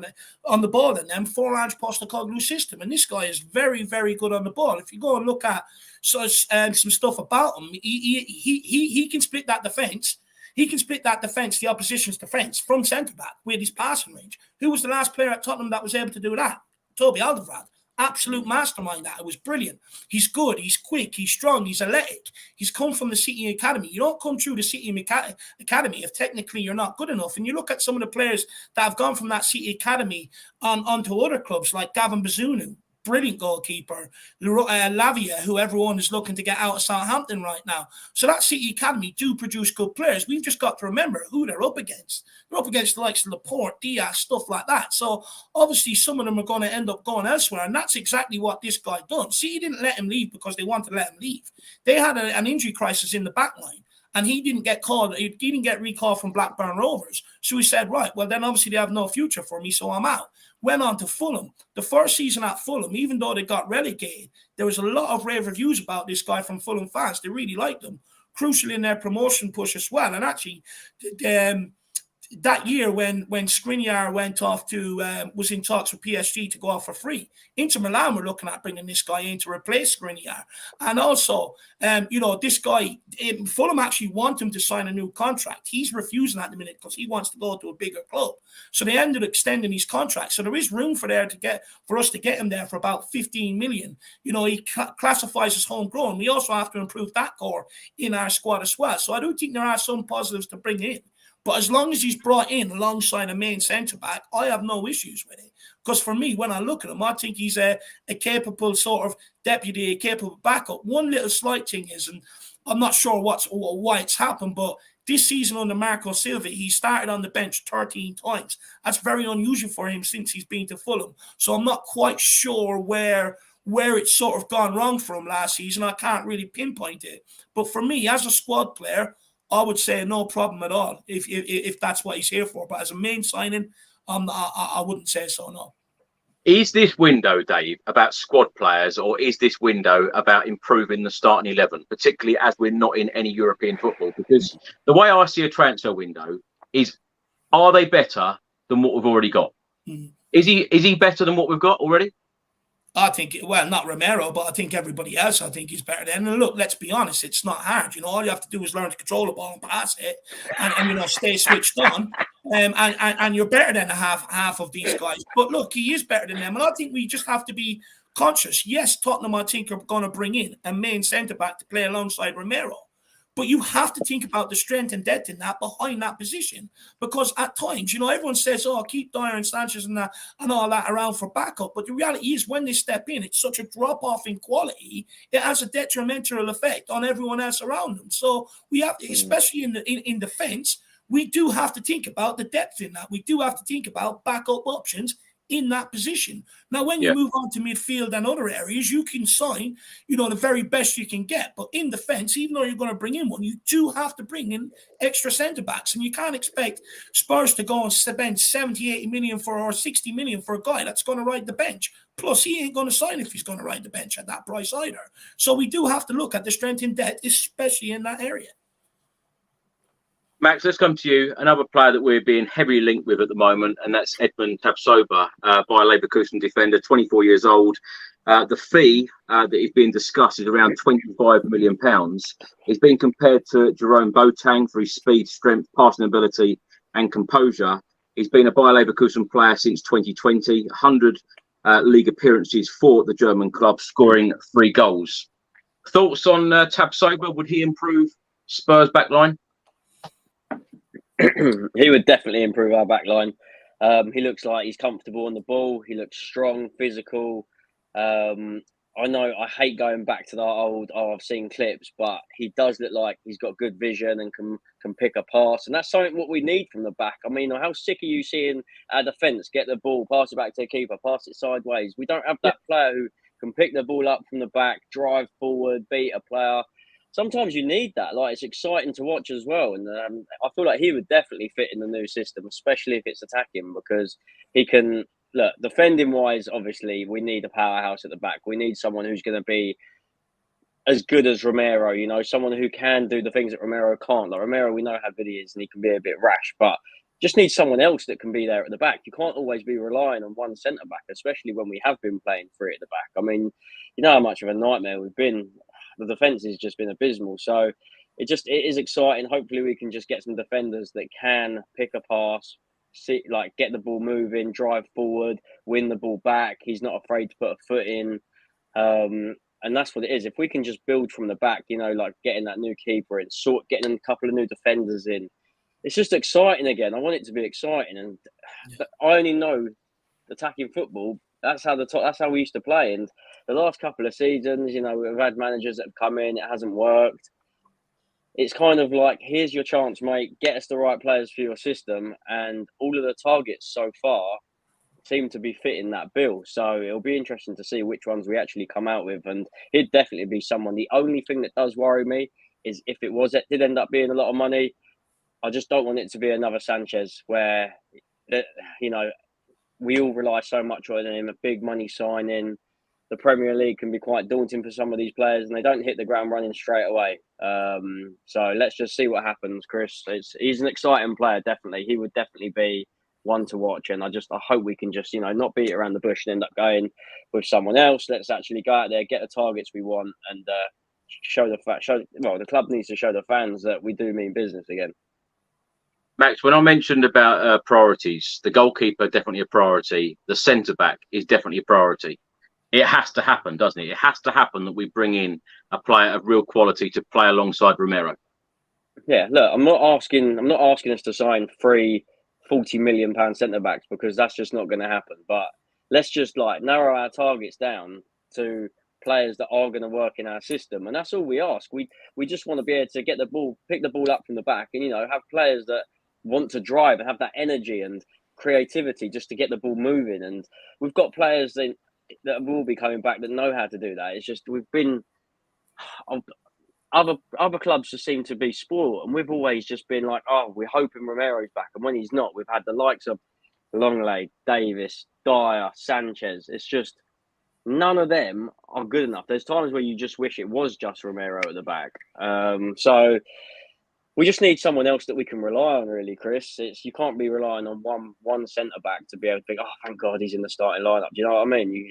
than them. Four-Ange Postecoglou system, and this guy is very, very good on the ball. If you go and look at some stuff about him, he can split that defense. He can split that defence, the opposition's defence, from centre-back with his passing range. Who was the last player at Tottenham that was able to do that? Toby Alderweireld. Absolute mastermind that. It was brilliant. He's good. He's quick. He's strong. He's athletic. He's come from the City Academy. You don't come through the City Academy if technically you're not good enough. And you look at some of the players that have gone from that City Academy onto other clubs like Gavin Bazunu. Brilliant goalkeeper, Lavia, who everyone is looking to get out of Southampton right now. So that City Academy do produce good players. We've just got to remember who they're up against. They're up against the likes of Laporte, Diaz, stuff like that. So obviously some of them are going to end up going elsewhere, and that's exactly what this guy done. City didn't let him leave because they wanted to let him leave. They had an injury crisis in the back line. And he didn't get called. He didn't get recalled from Blackburn Rovers. So he said, right, well, then obviously they have no future for me, so I'm out. Went on to Fulham. The first season at Fulham, even though they got relegated, there was a lot of rave reviews about this guy from Fulham fans. They really liked him. Crucial in their promotion push as well. And actually, that year when Skriniar went off to was in talks with PSG to go off for free, Inter Milan were looking at bringing this guy in to replace Skriniar. And also, this guy, Fulham actually want him to sign a new contract. He's refusing at the minute because he wants to go to a bigger club. So they ended up extending his contract. So there is room for us to get him there for about 15 million. You know, he classifies as homegrown. We also have to improve that core in our squad as well. So I do think there are some positives to bring in. But as long as he's brought in alongside a main centre-back, I have no issues with it. Because for me, when I look at him, I think he's a capable sort of deputy, a capable backup. One little slight thing is, and I'm not sure why it's happened, but this season under Marco Silva, he started on the bench 13 times. That's very unusual for him since he's been to Fulham. So I'm not quite sure where it's sort of gone wrong for him last season. I can't really pinpoint it. But for me, as a squad player, I would say no problem at all if that's what he's here for. But as a main signing, I wouldn't say so, no. Is this window, Dave, about squad players, or is this window about improving the starting 11, particularly as we're not in any European football? Because the way I see a transfer window is, are they better than what we've already got? Mm. Is he better than what we've got already? I think, well, not Romero, but I think everybody else, I think he's better than. And look, let's be honest, it's not hard. You know, all you have to do is learn to control the ball and pass it and stay switched on. And you're better than half of these guys. But look, he is better than them. And I think we just have to be conscious. Yes, Tottenham, I think, are going to bring in a main centre-back to play alongside Romero. But you have to think about the strength and depth in that behind that position. Because at times, everyone says, keep Dyer and Sanchez and all that around for backup. But the reality is when they step in, it's such a drop-off in quality, it has a detrimental effect on everyone else around them. So we have to, especially in defence, we do have to think about the depth in that. We do have to think about backup options in that position. Now, when you move on to midfield and other areas, you can sign, the very best you can get. But in defence, even though you're going to bring in one, you do have to bring in extra centre-backs. And you can't expect Spurs to go and spend 70, 80 million or 60 million for a guy that's going to ride the bench. Plus, he ain't going to sign if he's going to ride the bench at that price either. So we do have to look at the strength and depth, especially in that area. Max, let's come to you. Another player that we're being heavily linked with at the moment, and that's Edmund Tapsoba, by Leverkusen defender, 24 years old. The fee that is being discussed is around £25 million. He's been compared to Jerome Boateng for his speed, strength, passing ability and composure. He's been a Bayer Leverkusen player since 2020, 100 league appearances for the German club, scoring 3 goals. Thoughts on Tapsoba? Would he improve Spurs' backline? He would definitely improve our back line. He looks like he's comfortable on the ball. He looks strong, physical. I know I hate going back to that old, I've seen clips, but he does look like he's got good vision and can pick a pass. And that's something what we need from the back. I mean, how sick are you seeing our defence get the ball, pass it back to the keeper, pass it sideways? We don't have that player who can pick the ball up from the back, drive forward, beat a player. sometimes you need that. Like, it's exciting to watch as well. And I feel like he would definitely fit in the new system, especially if it's attacking, because he can look defending wise. Obviously, we need a powerhouse at the back. We need someone who's going to be as good as Romero, you know, someone who can do the things that Romero can't. Like Romero, we know how good he is and he can be a bit rash, but just need someone else that can be there at the back. You can't always be relying on one centre back, especially when we have been playing three at the back. I mean, you know how much of a nightmare we've been. The defence has just been abysmal. So it is exciting. Hopefully we can just get some defenders that can pick a pass, get the ball moving, drive forward, win the ball back. He's not afraid to put a foot in. And that's what it is. If we can just build from the back, you know, like getting that new keeper in, getting a couple of new defenders in, it's just exciting again. I want it to be exciting, and I only know attacking football. That's how we used to play. And the last couple of seasons, you know, we've had managers that have come in, it hasn't worked. It's kind of like, here's your chance, mate. Get us the right players for your system, and all of the targets so far seem to be fitting that bill. So it'll be interesting to see which ones we actually come out with, and he'd definitely be someone. The only thing that does worry me is if it did end up being a lot of money, I just don't want it to be another Sanchez where, you know, we all rely so much on him, a big money signing. The Premier League can be quite daunting for some of these players, and they don't hit the ground running straight away. So let's just see what happens, Chris. He's an exciting player, definitely. He would definitely be one to watch, and I hope we can just, you know, not beat around the bush and end up going with someone else. Let's actually go out there, get the targets we want, and the club needs to show the fans that we do mean business again. Max, when I mentioned about priorities, the goalkeeper definitely a priority. The centre back is definitely a priority. It has to happen, doesn't it? It has to happen that we bring in a player of real quality to play alongside Romero. Yeah, look, I'm not asking us to sign 3 £40 million centre backs, because that's just not going to happen. But let's just narrow our targets down to players that are going to work in our system, and that's all we ask. We just want to be able to get the ball, pick the ball up from the back, and, you know, have players that want to drive and have that energy and creativity just to get the ball moving. And we've got players that will be coming back that know how to do that. It's just we've been other clubs just seem to be spoiled, and we've always just been like, oh, we're hoping Romero's back, and when he's not, we've had the likes of Longley, Davis, Dyer, Sanchez. It's just none of them are good enough. There's times where you just wish it was just Romero at the back. So we just need someone else that we can rely on, really, Chris. You can't be relying on one centre back to be able to think, oh, thank God he's in the starting lineup. Do you know what I mean?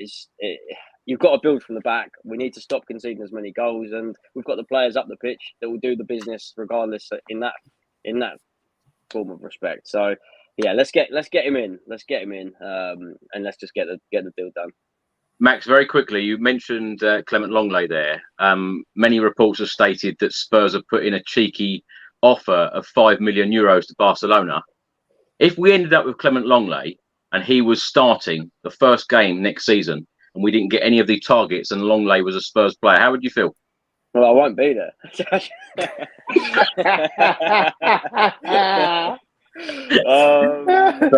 You've got to build from the back. We need to stop conceding as many goals, and we've got the players up the pitch that will do the business regardless in that form of respect. So yeah, let's get him in. Let's get him in, and let's just get the deal done. Max, very quickly, you mentioned Clement Longley there. Many reports have stated that Spurs have put in a cheeky offer of €5 million to Barcelona. If we ended up with Clement Longley and he was starting the first game next season and we didn't get any of the targets and Longley was a Spurs player, how would you feel? Well, I won't be there. Fair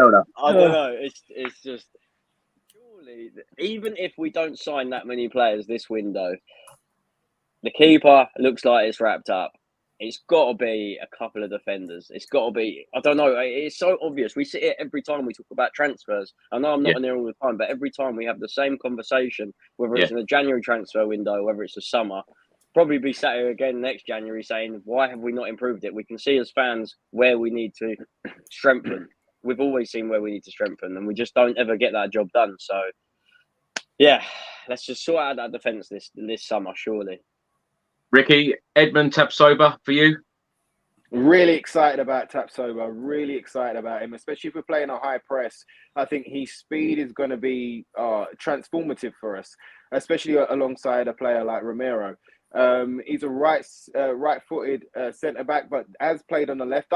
enough. I don't know. It's just, surely, even if we don't sign that many players this window, the keeper looks like it's wrapped up. It's got to be a couple of defenders. It's got to be, I don't know. It's so obvious. We sit here every time we talk about transfers. I know I'm not in there all the time, but every time we have the same conversation, whether it's in the January transfer window, whether it's the summer, probably be sat here again next January saying, why have we not improved it? We can see as fans where we need to strengthen. We've always seen where we need to strengthen, and we just don't ever get that job done. So, yeah, let's just sort out that defence this summer, surely. Ricky, Edmund Tapsoba for you? Really excited about Tapsoba. Really excited about him, especially if we're playing a high press. I think his speed is going to be transformative for us, especially alongside a player like Romero. He's a right-footed centre back, but does play on the left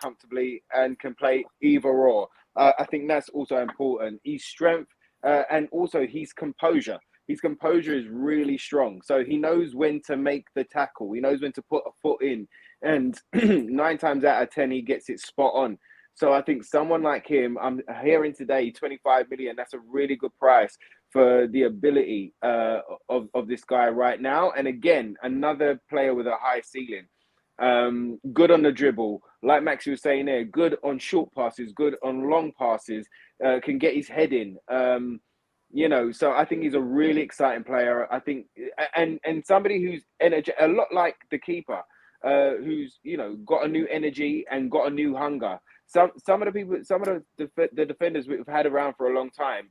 comfortably and can play either or. I think that's also important. His strength and also his composure. His composure is really strong. So he knows when to make the tackle. He knows when to put a foot in. And 9 times out of 10, he gets it spot on. So I think someone like him, I'm hearing today, 25 million, that's a really good price for the ability of this guy right now. And again, another player with a high ceiling. Good on the dribble, like Maxi was saying there, good on short passes, good on long passes, can get his head in. You know, so I think he's a really exciting player. I think, and somebody who's a lot like the keeper, who's, you know, got a new energy and got a new hunger. Some of the defenders we've had around for a long time,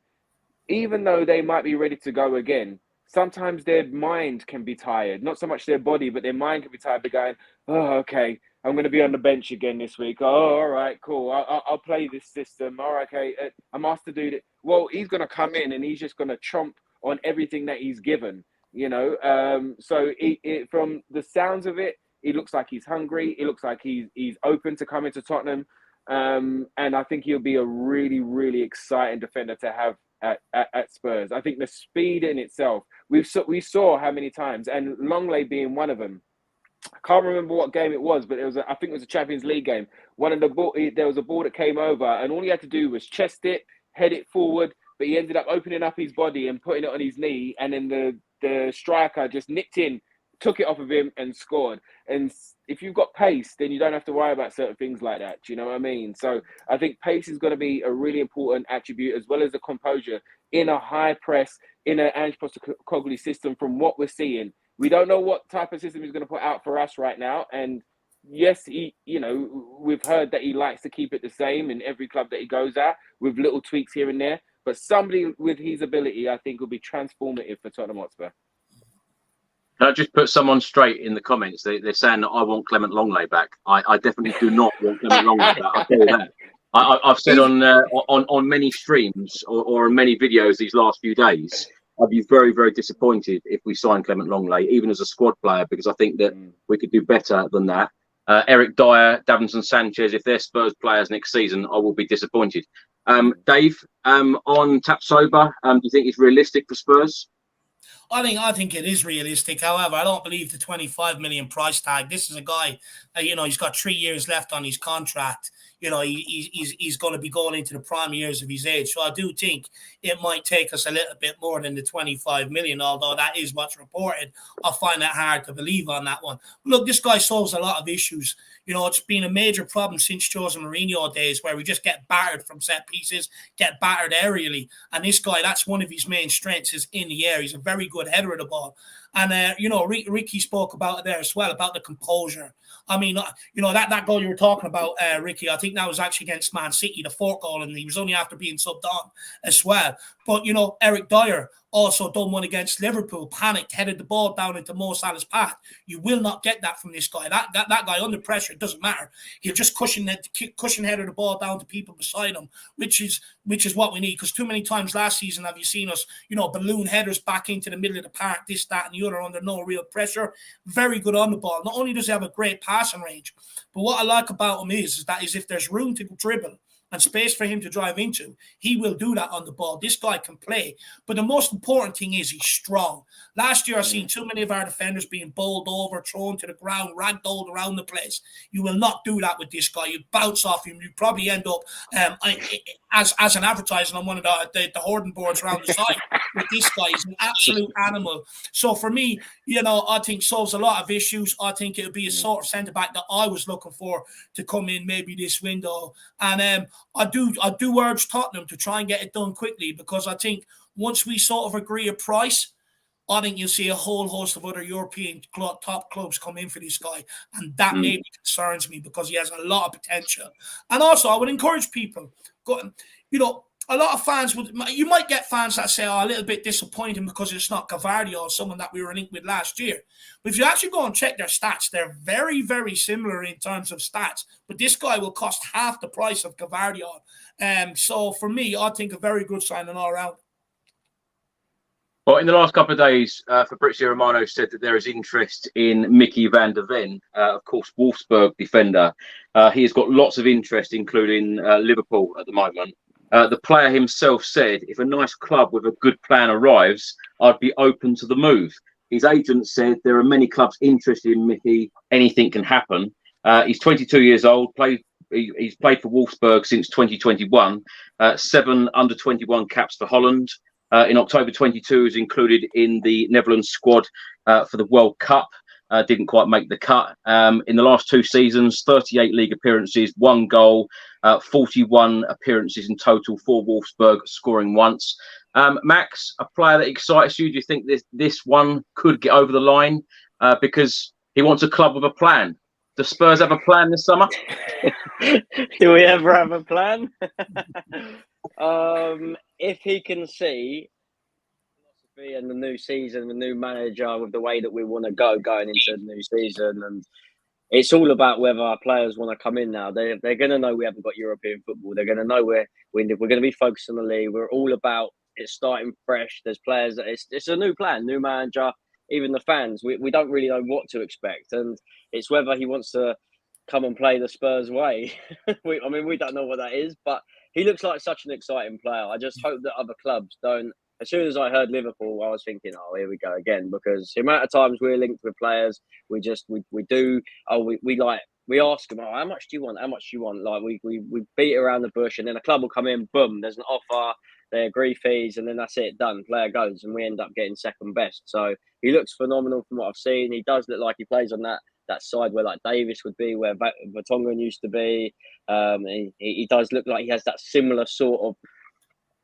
even though they might be ready to go again, sometimes their mind can be tired. Not so much their body, but their mind can be tired. They're going, oh, okay, I'm going to be on the bench again this week. Oh, all right, cool. I'll play this system. All right, okay, I'm asked to do that. Well, he's going to come in and he's just going to chomp on everything that he's given, you know. So from the sounds of it, it looks like he's hungry. It looks like he's open to coming to Tottenham. And I think he'll be a really, really exciting defender to have at Spurs. I think the speed in itself, we saw how many times, and Longley being one of them. I can't remember what game it was, but I think it was a Champions League game. There was a ball that came over, and all he had to do was chest it, head it forward, but he ended up opening up his body and putting it on his knee, and then the striker just nipped in, took it off of him, and scored. And if you've got pace, then you don't have to worry about certain things like that. Do you know what I mean? So I think pace is going to be a really important attribute, as well as the composure in a high press, in an Ange Postecoglou system. From what we're seeing, we don't know what type of system he's going to put out for us right now. And yes, we've heard that he likes to keep it the same in every club that he goes at, with little tweaks here and there. But somebody with his ability, I think, will be transformative for Tottenham Hotspur. Can I just put someone straight in the comments? They're saying that I want Clement Longley back. I definitely do not want Clement Longley back. I'll tell you that. I've said on many streams or on many videos these last few days, I'd be very, very disappointed if we sign Clement Longley, even as a squad player, because I think that we could do better than that. Eric Dyer, Davinson Sanchez, if they're Spurs players next season, I will be disappointed. Dave, on Tapsoba, do you think it's realistic for Spurs? I think it is realistic. However, I don't believe the 25 million price tag. This is a guy, he's got 3 years left on his contract. He's going to be going into the prime years of his age. So I do think it might take us a little bit more than the 25 million, although that is what's reported. I find that hard to believe on that one. Look, this guy solves a lot of issues. It's been a major problem since Jose Mourinho days, where we just get battered from set pieces, get battered aerially. And this guy, that's one of his main strengths, is in the air. He's a very good header of the ball. And, Ricky spoke about it there as well, about the composure. I mean, that goal you were talking about, Ricky, I think that was actually against Man City, the fourth goal, and he was only after being subbed on as well. But, Eric Dyer also done one against Liverpool, panicked, headed the ball down into Mo Salah's path. You will not get that from this guy. That guy under pressure, it doesn't matter. He'll just cushion header the ball down to people beside him, which is what we need. Because too many times last season have you seen us, balloon headers back into the middle of the park, this, that, and the other, under no real pressure. Very good on the ball. Not only does he have a great passing range, but what I like about him is if there's room to dribble and space for him to drive into, he will do that on the ball. This guy can play. But the most important thing is he's strong. Last year, I've seen too many of our defenders being bowled over, thrown to the ground, ragdolled around the place. You will not do that with this guy. You bounce off him. You probably end up as an advertising on one of the hoarding boards around the side with this guy. He's an absolute animal. So for me, I think solves a lot of issues. I think it would be a sort of centre-back that I was looking for to come in maybe this window. And I do urge Tottenham to try and get it done quickly, because I think once we sort of agree a price, I think you'll see a whole host of other European top clubs come in for this guy. And that maybe concerns me, because he has a lot of potential. And also, I would encourage people, a lot of fans you might get fans that say, a little bit disappointing because it's not Vicario or someone that we were linked with last year. But if you actually go and check their stats, they're very, very similar in terms of stats. But this guy will cost half the price of Vicario. So for me, I think a very good signing all around. Well, in the last couple of days, Fabrizio Romano said that there is interest in Mickey van der Ven, of course, Wolfsburg defender. He has got lots of interest, including Liverpool at the moment. The player himself said, if a nice club with a good plan arrives, I'd be open to the move. His agent said there are many clubs interested in Mickey. Anything can happen. He's 22 years old, played he's played for Wolfsburg since 2021. 7 under-21 caps for Holland. In October 22, he was included in the Netherlands squad for the World Cup. Didn't quite make the cut. In the last 2 seasons, 38 league appearances, 1 goal, 41 appearances in total for Wolfsburg, scoring once. Max, a player that excites you? Do you think this one could get over the line? Because he wants a club with a plan. Do Spurs have a plan this summer? Do we ever have a plan? If he can see philosophy and the new season, the new manager, with the way that we want to going into the new season, and it's all about whether our players want to come in now. They're going to know we haven't got European football. They're going to know we're going to be focused on the league. We're all about it starting fresh. There's players that it's a new plan, new manager. Even the fans, we don't really know what to expect, and it's whether he wants to come and play the Spurs way. We don't know what that is, but he looks like such an exciting player. I just hope that other clubs don't. As soon as I heard Liverpool, I was thinking, oh, here we go again, because the amount of times we're linked with players, we ask them, oh, how much do you want? How much do you want? Like we beat around the bush, and then a club will come in, boom, there's an offer, they agree fees, and then that's it, done. Player goes, and we end up getting second best. So he looks phenomenal from what I've seen. He does look like he plays on that side where like Davis would be, where Vertonghen used to be. He does look like he has that similar sort of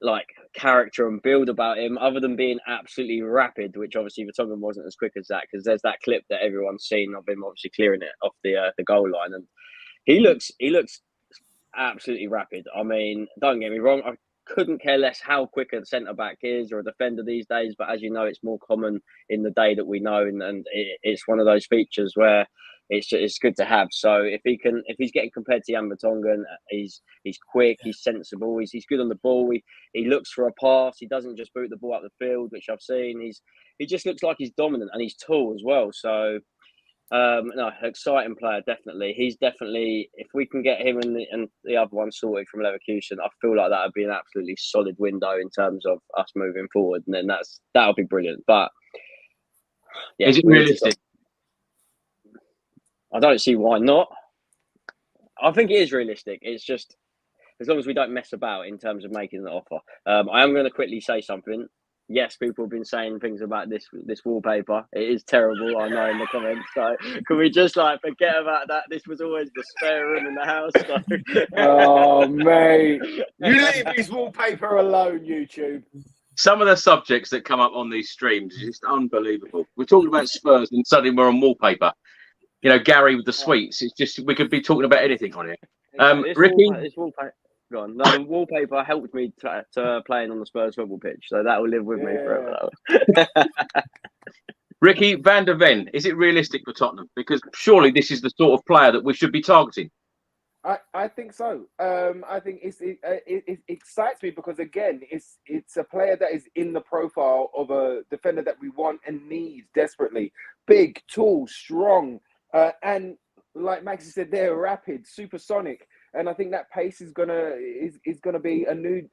like character and build about him, other than being absolutely rapid, which obviously Vertonghen wasn't as quick as that, because there's that clip that everyone's seen of him obviously clearing it off the goal line, and he looks absolutely rapid. I mean, don't get me wrong, I couldn't care less how quick a centre back is or a defender these days, but as you know, it's more common in the day that we know, and it's one of those features where it's good to have. So if he's getting compared to Jan Vertonghen, he's quick, he's sensible, he's good on the ball. He looks for a pass. He doesn't just boot the ball up the field, which I've seen. He just looks like he's dominant, and he's tall as well. So no, exciting player, definitely. He's definitely, if we can get him and the other one sorted from Leverkusen, I feel like that would be an absolutely solid window in terms of us moving forward, and then that'll be brilliant. But yeah, is it realistic? I don't see why not. I think it is realistic. It's just as long as we don't mess about in terms of making the offer. I am going to quickly say something. Yes, people have been saying things about this wallpaper. It is terrible, I know, in the comments. So can we just forget about that? This was always the spare room in the house. So. Oh, mate. You leave his wallpaper alone, YouTube. Some of the subjects that come up on these streams is just unbelievable. We're talking about Spurs and suddenly we're on wallpaper. You know, Gary with the sweets. It's just, we could be talking about anything on it. Ricky? This wallpaper. Go on. No, the wallpaper helped me to playing on the Spurs football pitch, so that will live with me forever. Ricky, Van der Ven, is it realistic for Tottenham? Because surely this is the sort of player that we should be targeting. I think so. I think it excites me because, again, it's a player that is in the profile of a defender that we want and need desperately. Big, tall, strong, and like Maxi said, they're rapid, supersonic. And I think that pace is gonna be a new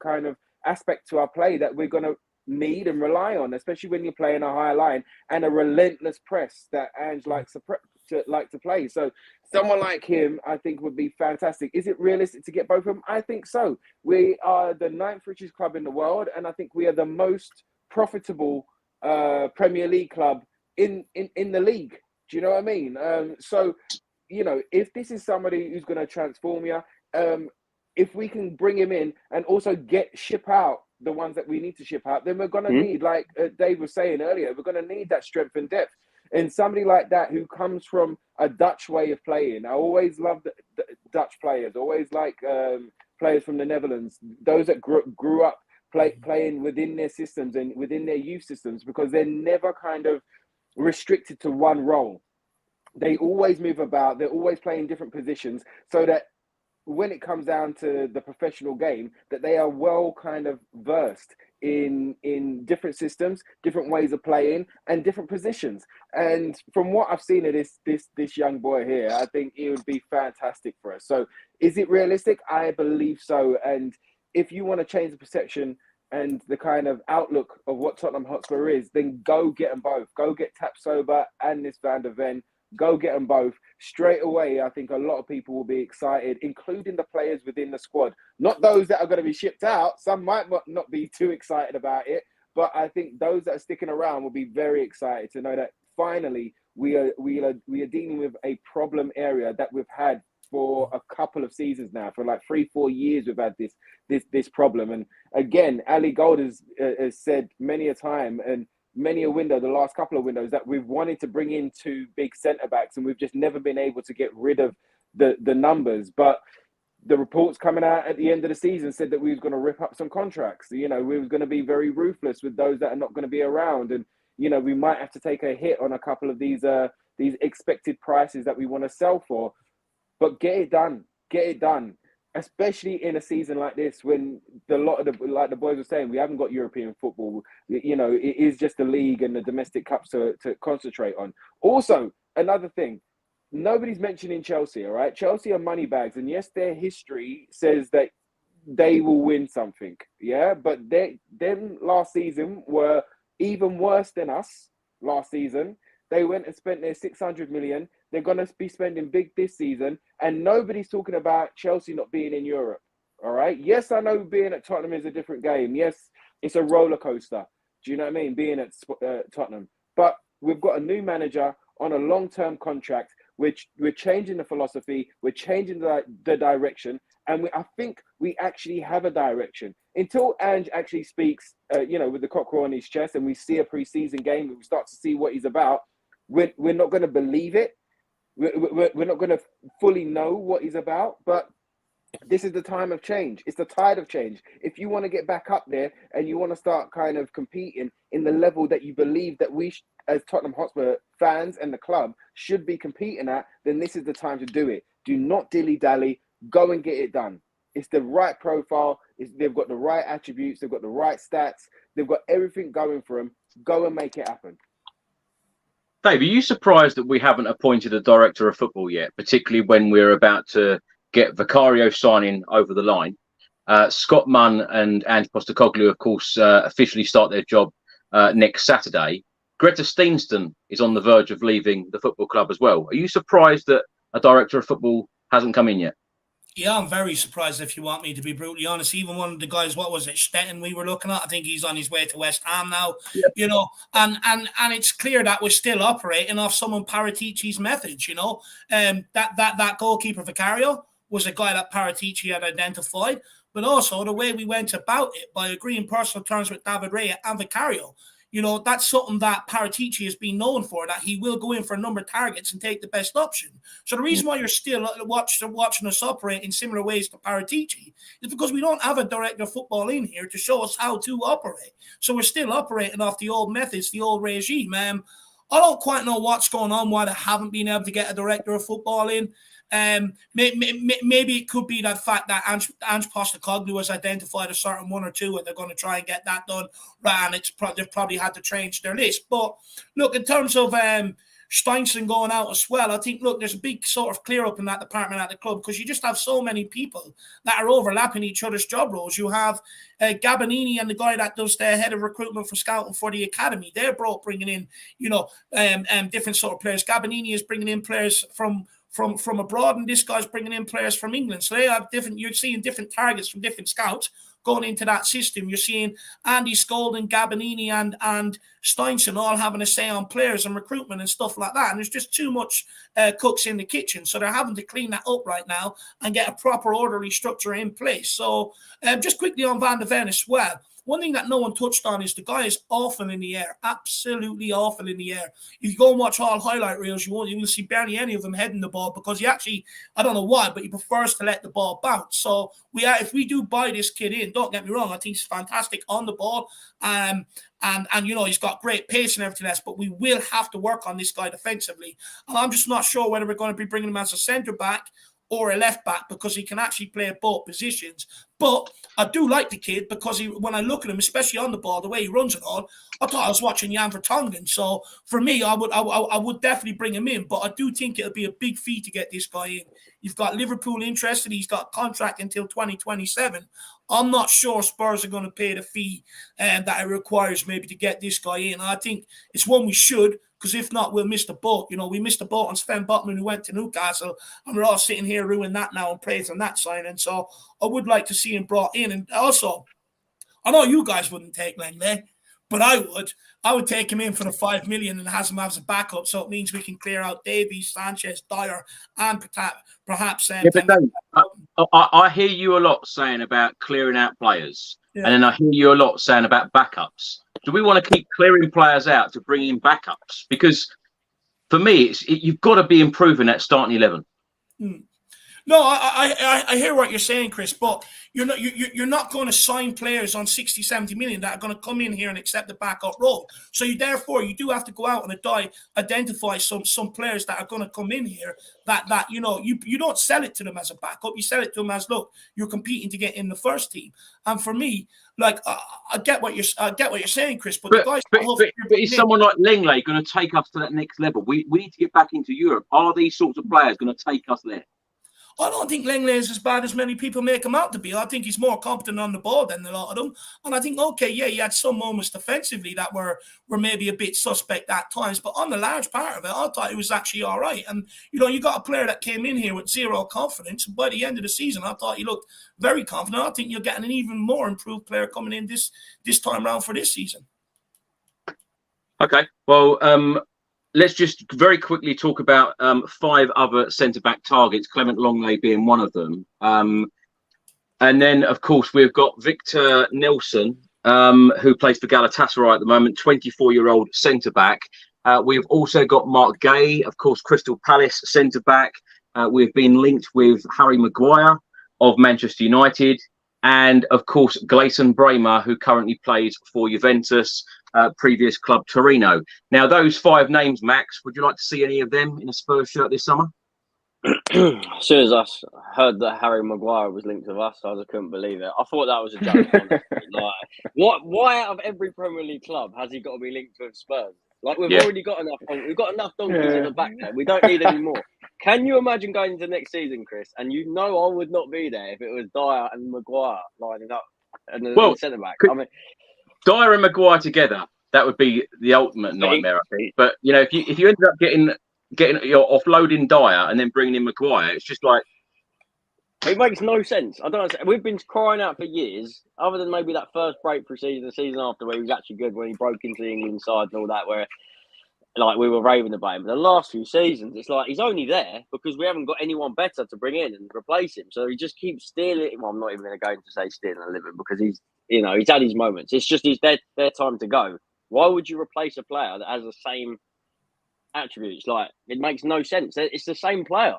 kind of aspect to our play that we're gonna need and rely on, especially when you're playing a high line and a relentless press that Ange likes to play. So someone like him, I think, would be fantastic. Is it realistic to get both of them? I think so. We are the 9th richest club in the world, and I think we are the most profitable Premier League club in the league. Do you know what I mean? So, you know, if this is somebody who's going to transform you, if we can bring him in and also ship out the ones that we need to ship out, then we're going to need, like Dave was saying earlier, we're going to need that strength and depth. And somebody like that who comes from a Dutch way of playing. I always loved the Dutch players, always like players from the Netherlands, those that grew up playing within their systems and within their youth systems, because they're never kind of restricted to one role. They always move about. They're always playing different positions, so that when it comes down to the professional game, that they are well kind of versed in different systems, different ways of playing, and different positions. And from what I've seen of this young boy here, I think it would be fantastic for us. So is it realistic? I believe so. And if you want to change the perception and the kind of outlook of what Tottenham Hotspur is, then go get them both. Go get Tapsoba and this Van der Ven. go get them both. Straight away, I think a lot of people will be excited, including the players within the squad. Not those that are going to be shipped out. Some might not be too excited about it, but I think those that are sticking around will be very excited to know that finally we are dealing with a problem area that we've had for a couple of seasons now. For like 3-4 years, we've had this problem. And again, Ali Gold has said many a time and many a window, the last couple of windows, that we've wanted to bring in 2 big centre backs, and we've just never been able to get rid of the numbers. But the reports coming out at the end of the season said that we was going to rip up some contracts. You know, we was going to be very ruthless with those that are not going to be around, and you know, we might have to take a hit on a couple of these expected prices that we want to sell for. But get it done, especially in a season like this when like the boys were saying, we haven't got European football. You know, it is just the league and the domestic cups to concentrate on. Also, another thing, nobody's mentioning Chelsea, all right? Chelsea are money bags, and yes, their history says that they will win something, yeah? But them last season were even worse than us last season. They went and spent their 600 million. They're going to be spending big this season, and nobody's talking about Chelsea not being in Europe, all right? Yes, I know being at Tottenham is a different game. Yes, it's a roller coaster. Do you know what I mean? Being at Tottenham. But we've got a new manager on a long-term contract, which we're changing the philosophy, we're changing the direction, and I think we actually have a direction. Until Ange actually speaks, you know, with the cockerel on his chest, and we see a pre-season game and we start to see what he's about, we're not going to believe it. We're not going to fully know what he's about, but this is the time of change. It's the tide of change. If you want to get back up there and you want to start kind of competing in the level that you believe that we, as Tottenham Hotspur fans and the club, should be competing at, then this is the time to do it. Do not dilly-dally. Go and get it done. It's the right profile. They've got the right attributes. They've got the right stats. They've got everything going for them. Go and make it happen. Dave, are you surprised that we haven't appointed a director of football yet, particularly when we're about to get Vicario signing over the line? Scott Munn and Postecoglou, of course, officially start their job next Saturday. Greta Steenston is on the verge of leaving the football club as well. Are you surprised that a director of football hasn't come in yet? Yeah, I'm very surprised, if you want me to be brutally honest. Even one of the guys, what was it, Stettin we were looking at? I think he's on his way to West Ham now. Yeah. You know, and it's clear that we're still operating off someone Paratici's methods, you know. That goalkeeper Vicario was a guy that Paratici had identified, but also the way we went about it by agreeing personal terms with David Raya and Vicario. You know, that's something that Paratici has been known for, that he will go in for a number of targets and take the best option. So the reason why you're still watching us operate in similar ways to Paratici is because we don't have a director of football in here to show us how to operate. So we're still operating off the old methods, the old regime. I don't quite know what's going on, why they haven't been able to get a director of football in. Maybe it could be that fact that Ange Postecoglou has identified a certain one or two and they're going to try and get that done. And they've probably had to change their list. But look, in terms of Steinson going out as well, I think, look, there's a big sort of clear up in that department at the club because you just have so many people that are overlapping each other's job roles. You have Gabonini and the guy that does the head of recruitment for scouting for the academy. They're bringing in, you know, different sort of players. Gabonini is bringing in players from abroad, and this guy's bringing in players from England. So they have you're seeing different targets from different scouts going into that system. You're seeing Andy Skolden, Gabonini and Steinson all having a say on players and recruitment and stuff like that. And there's just too much cooks in the kitchen. So they're having to clean that up right now and get a proper orderly structure in place. So just quickly on Van de Ven as well. One thing that no one touched on is the guy is awful in the air, absolutely awful in the air. If you go and watch all highlight reels, you won't even see barely any of him heading the ball because he actually, I don't know why, but he prefers to let the ball bounce. So if we do buy this kid in, don't get me wrong, I think he's fantastic on the ball, and you know, he's got great pace and everything else, but we will have to work on this guy defensively. And I'm just not sure whether we're going to be bringing him as a centre back or a left back because he can actually play at both positions. But I do like the kid because when I look at him, especially on the ball, the way he runs it all, I thought I was watching Jan Vertonghen. So for me, I would definitely bring him in. But I do think it'll be a big fee to get this guy in. You've got Liverpool interested. He's got a contract until 2027. I'm not sure Spurs are going to pay the fee that it requires maybe to get this guy in. I think it's one we should, because if not, we'll miss the boat. You know, we missed the boat on Sven Botman, who went to Newcastle, and we're all sitting here ruining that now and praising that signing. So I would like to see him brought in. And also, I know you guys wouldn't take Langley, but I would. I would take him in for the 5 million and has him as a backup, so it means we can clear out Davies, Sanchez, Dyer, and perhaps. Yeah, but Dave, I hear you a lot saying about clearing out players, and then I hear you a lot saying about backups. Do we want to keep clearing players out to bring in backups? Because for me, you've got to be improving that starting 11. No, I hear what you're saying, Chris, but you're not going to sign players on 60, 70 million that are going to come in here and accept the backup role. So therefore you do have to go out and identify some players that are going to come in here that you know, you don't sell it to them as a backup. You sell it to them as, look, you're competing to get in the first team. And for me, like, I get what you're saying, Chris, but the guys. But is someone like Langley going to take us to that next level? We need to get back into Europe. Are these sorts of players going to take us there? I don't think Langley is as bad as many people make him out to be. I think he's more competent on the ball than a lot of them. And I think, okay, yeah, he had some moments defensively that were maybe a bit suspect at times, but on the large part of it, I thought he was actually all right. And, you know, you got a player that came in here with zero confidence. And by the end of the season, I thought he looked very confident. I think you're getting an even more improved player coming in this time round for this season. Okay, well, let's just very quickly talk about 5 other centre-back targets, Clement Longley being one of them. And then, of course, we've got Victor Nelson, who plays for Galatasaray at the moment, 24-year-old centre-back. We've also got Mark Gay, of course, Crystal Palace centre-back. We've been linked with Harry Maguire of Manchester United. And, of course, Gleison Bremer, who currently plays for Juventus, previous club Torino. Now, those 5 names, Max, would you like to see any of them in a Spurs shirt this summer? As soon as I heard that Harry Maguire was linked with us, I just couldn't believe it. I thought that was a joke. Like, why out of every Premier League club has he got to be linked with Spurs? Like, we've already got enough. We've got enough donkeys in the back there. We don't need any more. Can you imagine going into next season, Chris? And you know I would not be there if it was Dyer and Maguire lining up and the centre back. I mean, Dyer and Maguire together, that would be the ultimate nightmare, I think. But you know, if you ended up getting you're offloading Dyer and then bringing in Maguire, it's just like, it makes no sense. I don't understand. We've been crying out for years, other than maybe that first breakthrough season, the season after, where he was actually good when he broke into the England side and all that, where like we were raving about him. But the last few seasons, it's like he's only there because we haven't got anyone better to bring in and replace him. So he just keeps stealing. Well, I'm not even going to go into say stealing a living, because he's had his moments. It's just their time to go. Why would you replace a player that has the same attributes? Like, it makes no sense. It's the same player.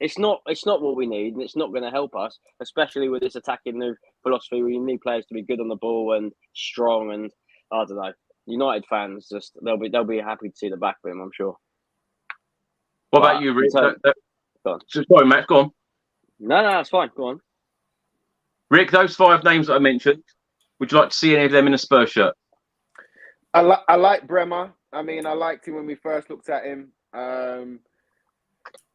It's not what we need, and it's not going to help us, especially with this attacking new philosophy where you need players to be good on the ball and strong. And I don't know, United fans they'll be happy to see the back of him, I'm sure. What about you, Rick? Go on. Sorry, Matt, go on. No, it's fine. Go on. Rick, those 5 names that I mentioned, would you like to see any of them in a Spurs shirt? I like Bremer. I mean, I liked him when we first looked at him.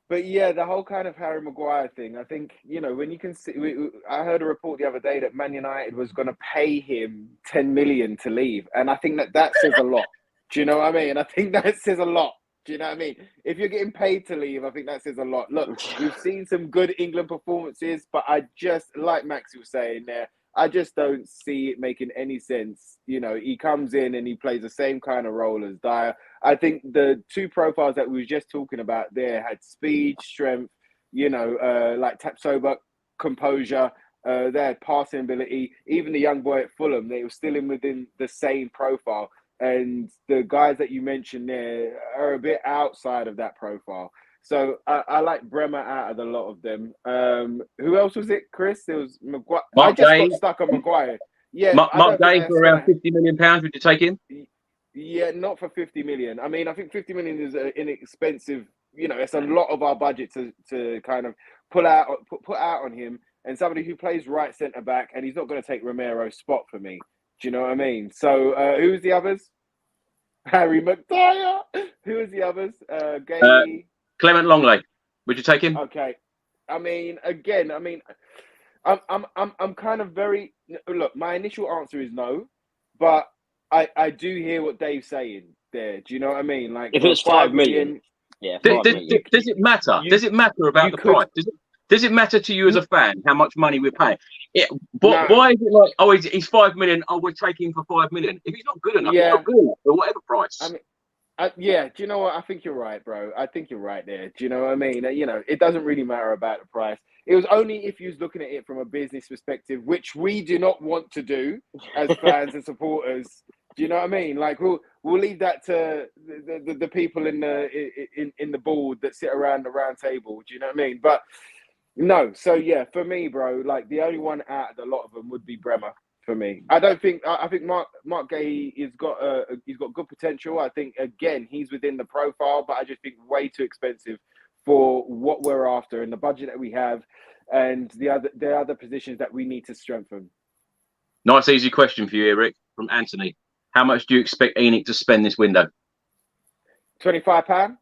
But yeah, the whole kind of Harry Maguire thing, I think, you know, when you can see, I heard a report the other day that Man United was going to pay him 10 million to leave. And I think that says a lot. Do you know what I mean? I think that says a lot. Do you know what I mean? If you're getting paid to leave, I think that says a lot. Look, we've seen some good England performances, but I just, like Max was saying there, I just don't see it making any sense. You know, he comes in and he plays the same kind of role as Dyer. I think the 2 profiles that we were just talking about there had speed, strength, you know, like Tapsoba, composure, they had passing ability. Even the young boy at Fulham, they were still within the same profile. And the guys that you mentioned there are a bit outside of that profile. So I like Bremer out of the lot of them. Who else was it, Chris? There was Maguire. I just got stuck on Maguire. Yeah, Mark Day for around £50 million. Would you take him? Yeah, not for 50 million. I mean, I think 50 million is an inexpensive. You know, it's a lot of our budget to kind of put out on him, and somebody who plays right centre back, and he's not going to take Romero's spot for me. Do you know what I mean? So who's the others? Harry Maguire. Who is the others? Gay. Clement Longley. Would you take him? Okay. I mean, again, I mean, I'm kind of very look. My initial answer is no, but I do hear what Dave's saying there. Do you know what I mean? Like, if for it's 5 million, yeah, 5 million. Does it matter? Does it matter about the price? Does it matter to you as a fan how much money we're paying? No. Why is it like, oh, he's 5 million? Oh, we're taking him for 5 million. If he's not good enough, he's not good enough for whatever price. I mean, yeah. Do you know what? I think you're right, bro. I think you're right there. Do you know what I mean? You know, it doesn't really matter about the price. It was only if you was looking at it from a business perspective, which we do not want to do as fans and supporters. Do you know what I mean? Like, we'll leave that to the people in the board that sit around the round table. Do you know what I mean? But no. So yeah, for me, bro, like the only one out of the lot of them would be Bremer. For me, I think Mark Gay he's got good potential. I think again he's within the profile, but I just think way too expensive for what we're after and the budget that we have, and the other positions that we need to strengthen. Nice easy question for you, Eric, from Anthony. How much do you expect ENIC to spend this window? £25.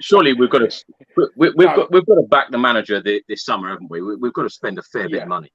Surely we've got to back the manager this summer, haven't we? We've got to spend a fair bit of money.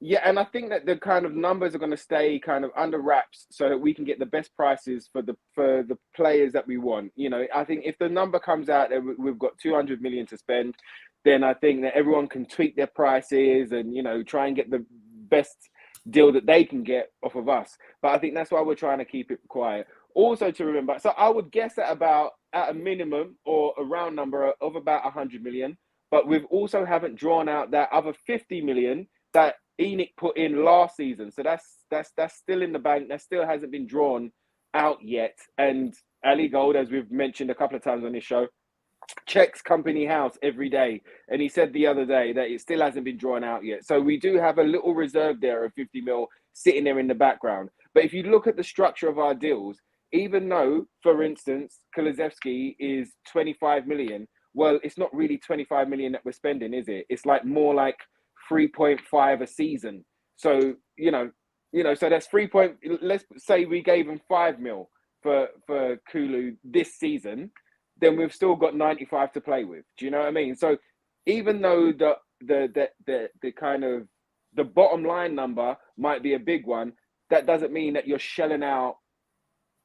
Yeah, and I think that the kind of numbers are going to stay kind of under wraps so that we can get the best prices for the players that we want. You know, I think if the number comes out that we've got 200 million to spend, then I think that everyone can tweak their prices and, you know, try and get the best deal that they can get off of us. But I think that's why we're trying to keep it quiet. Also to remember, so I would guess at a minimum or a round number of about 100 million, but we've also haven't drawn out that other 50 million that ENIC put in last season. So that's still in the bank. That still hasn't been drawn out yet. And Ali Gold, as we've mentioned a couple of times on this show, checks company house every day. And he said the other day that it still hasn't been drawn out yet. So we do have a little reserve there of 50 mil sitting there in the background. But if you look at the structure of our deals, even though, for instance, Kulusevski is 25 million, well, it's not really 25 million that we're spending, is it? It's like more like 3.5 a season. So, you know, so that's let's say we gave him 5 mil for Kulu this season, then we've still got 95 to play with. Do you know what I mean? So even though the kind of the bottom line number might be a big one, that doesn't mean that you're shelling out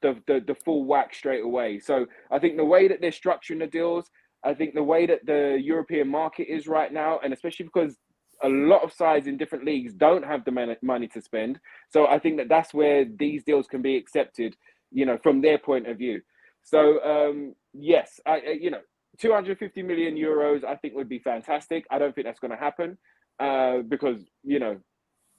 the full whack straight away. So I think the way that they're structuring the deals, I think the way that the European market is right now, and especially because a lot of sides in different leagues don't have the money to spend. So I think that that's where these deals can be accepted, you know, from their point of view. So yes, 250 million euros, I think would be fantastic. I don't think that's going to happen because, you know,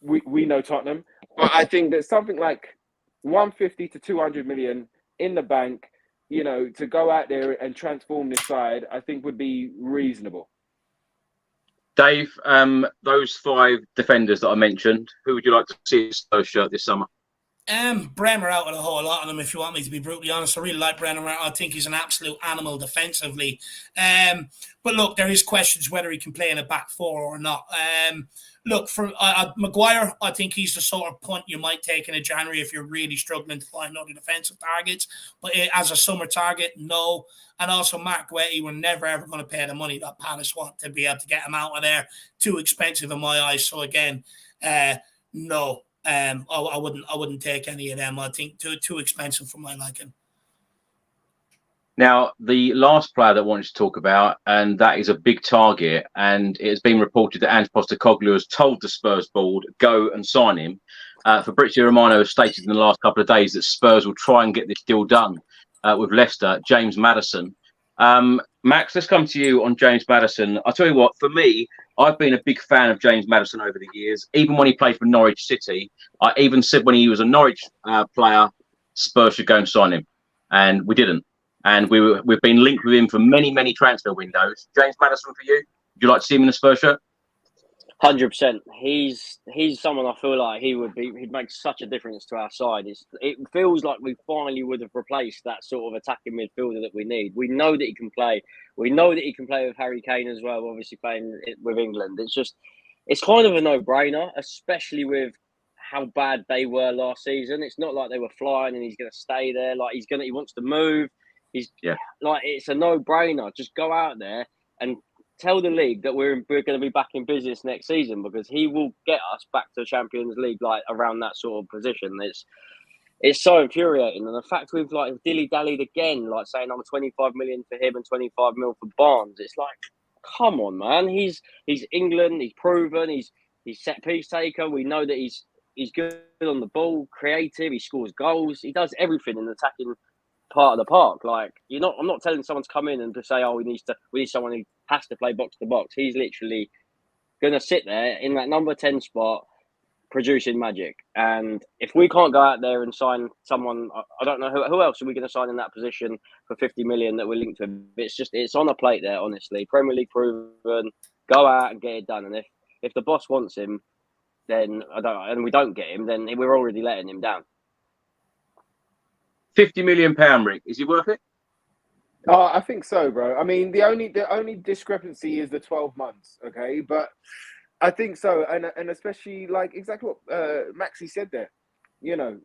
we know Tottenham. But I think that something like 150 to 200 million in the bank, you know, to go out there and transform this side, I think would be reasonable. Dave, those 5 defenders that I mentioned, who would you like to see in Spurs shirt this summer? Bremer out of a whole lot of them, if you want me to be brutally honest. I really like Bremer. I think he's an absolute animal defensively. But look, there is questions whether he can play in a back 4 or not. Look, for Maguire, I think he's the sort of punt you might take in January if you're really struggling to find other defensive targets. But as a summer target, no. And also Mark Guehi, we're never ever going to pay the money that Palace want to be able to get him out of there. Too expensive in my eyes. So again, no. I wouldn't take any of them. I think too expensive for my liking. Now, the last player that I wanted to talk about, and that is a big target, and it has been reported that Ange Postecoglou has told the Spurs board, go and sign him. Fabrizio Romano has stated in the last couple of days that Spurs will try and get this deal done with Leicester, James Maddison. Max, let's come to you on James Maddison. I'll tell you what, for me, I've been a big fan of James Maddison over the years. Even when he played for Norwich City, I even said when he was a Norwich player, Spurs should go and sign him. And we didn't. And we've been linked with him for many, many transfer windows. James Maddison for you? Would you like to see him in a Spurs shirt? 100%. He's someone I feel like he'd make such a difference to our side. It feels like we finally would have replaced that sort of attacking midfielder that we need. We know that he can play. We know that he can play with Harry Kane as well, obviously playing with England. It's kind of a no-brainer, especially with how bad they were last season. It's not like they were flying and he's going to stay there. Like he wants to move. Like, it's a no-brainer. Just go out there and tell the league that we're going to be back in business next season, because he will get us back to the Champions League, like around that sort of position. It's so infuriating, and the fact we've like dilly-dallied again, like saying I'm 25 million for him and 25 mil for Barnes. It's like, come on, man. He's England. He's proven. He's set piece taker. We know that he's good on the ball, creative. He scores goals. He does everything in the attacking part of the park. Like, I'm not telling someone to come in and to say, oh, we need someone who has to play box to box. He's literally gonna sit there in that number 10 spot, producing magic. And if we can't go out there and sign someone, I don't know who else are we going to sign in that position for 50 million that we're linked to. It's on a plate there, honestly. Premier League proven. Go out and get it done. And if the boss wants him, then we don't get him, then we're already letting him down. £50 million, Rick. Is he worth it? Oh, I think so, bro. I mean, the only discrepancy is the 12 months, okay? But I think so, and especially like exactly what Maxi said there. You know,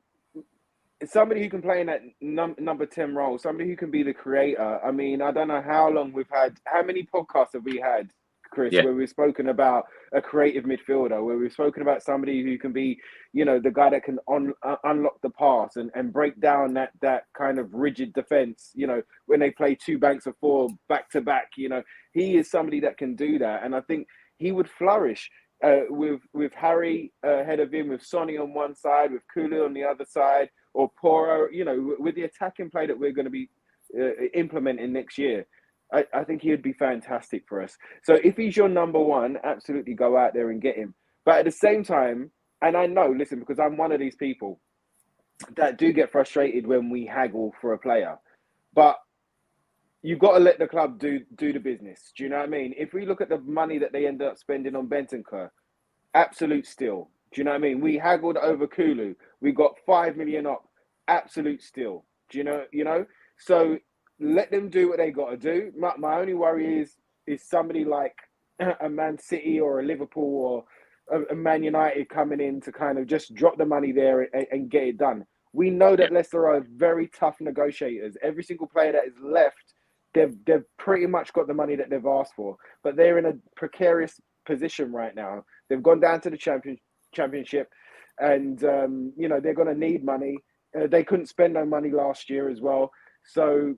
somebody who can play in that number 10 role, somebody who can be the creator. I mean, I don't know how long we've had. How many podcasts have we had, Chris, where we've spoken about a creative midfielder, where we've spoken about somebody who can be, you know, the guy that can unlock the pass and break down that kind of rigid defense, you know, when they play two banks of four back to back. You know, he is somebody that can do that, and I think he would flourish with Harry ahead of him, with Sonny on one side, with Kulu on the other side, or Poro, you know, with the attacking play that we're going to be implementing next year. I think he would be fantastic for us. So if he's your number one, absolutely go out there and get him. But at the same time, and I know, listen, because I'm one of these people that do get frustrated when we haggle for a player. But you've got to let the club do the business. Do you know what I mean? If we look at the money that they ended up spending on Bentancur, absolute steal. Do you know what I mean? We haggled over Kulu. We got 5 million up. Absolute steal. Do you know? So let them do what they got to do. My only worry is somebody like a Man City or a Liverpool or a Man United coming in to kind of just drop the money there and get it done. We know that Leicester are very tough negotiators. Every single player that is left, they've pretty much got the money that they've asked for, but they're in a precarious position right now. They've gone down to the championship, and you know, they're going to need money. They couldn't spend no money last year as well, so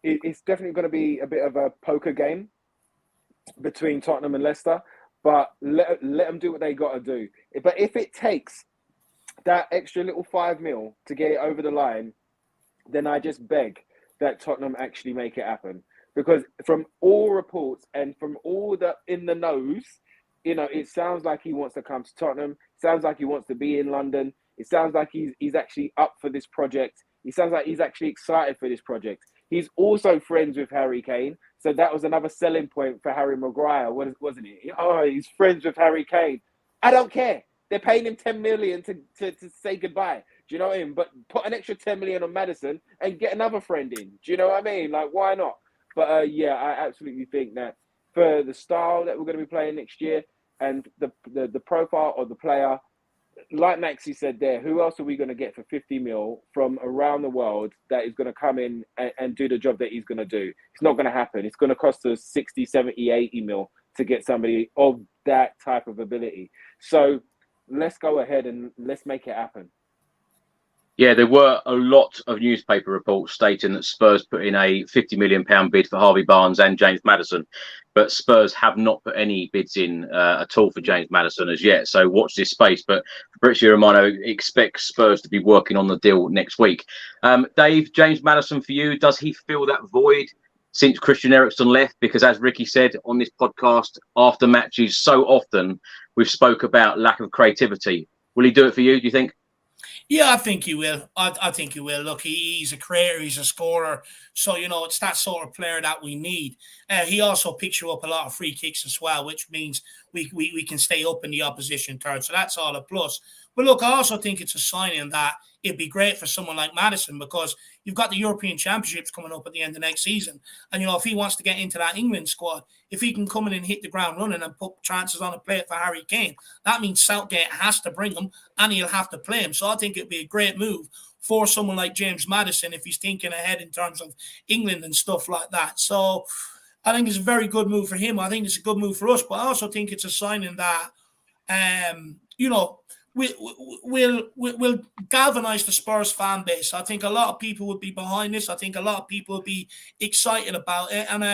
it's definitely going to be a bit of a poker game between Tottenham and Leicester. But let them do what they got to do. But if it takes that extra little 5 mil to get it over the line, then I just beg that Tottenham actually make it happen. Because from all reports and from all the in the knows, you know, it sounds like he wants to come to Tottenham. Sounds like he wants to be in London. It sounds like he's actually up for this project. He sounds like he's actually excited for this project. He's also friends with Harry Kane. So that was another selling point for Harry Maguire, wasn't it? Oh, he's friends with Harry Kane. I don't care. They're paying him 10 million to say goodbye. Do you know what I mean? But put an extra 10 million on Maddison and get another friend in. Do you know what I mean? Like, why not? But yeah, I absolutely think that for the style that we're going to be playing next year and the profile of the player, like Maxi said there, who else are we going to get for 50 mil from around the world that is going to come in and do the job that he's going to do? It's not going to happen. It's going to cost us 60, 70, 80 mil to get somebody of that type of ability. So let's go ahead and let's make it happen. Yeah, there were a lot of newspaper reports stating that Spurs put in a £50 million bid for Harvey Barnes and James Maddison, but Spurs have not put any bids in at all for James Maddison as yet. So watch this space. But Fabrizio Romano expects Spurs to be working on the deal next week. Dave, James Maddison for you, does he fill that void since Christian Eriksen left? Because as Ricky said on this podcast, after matches, so often we've spoke about lack of creativity. Will he do it for you, do you think? Yeah, I think he will. I think he will. Look, he's a creator, he's a scorer. So, you know, it's that sort of player that we need. He also picks you up a lot of free kicks as well, which means we can stay up in the opposition third. So that's all a plus. But look, I also think it's a signing that it'd be great for someone like Maddison, because you've got the European Championships coming up at the end of next season. And, if he wants to get into that England squad, if he can come in and hit the ground running and put chances on a plate for Harry Kane, that means Southgate has to bring him and he'll have to play him. So I think it'd be a great move for someone like James Maddison if he's thinking ahead in terms of England and stuff like that. So I think it's a very good move for him. I think it's a good move for us, but I also think it's a signing that, will galvanise the Spurs fan base. I think a lot of people would be behind this. I think a lot of people would be excited about it, and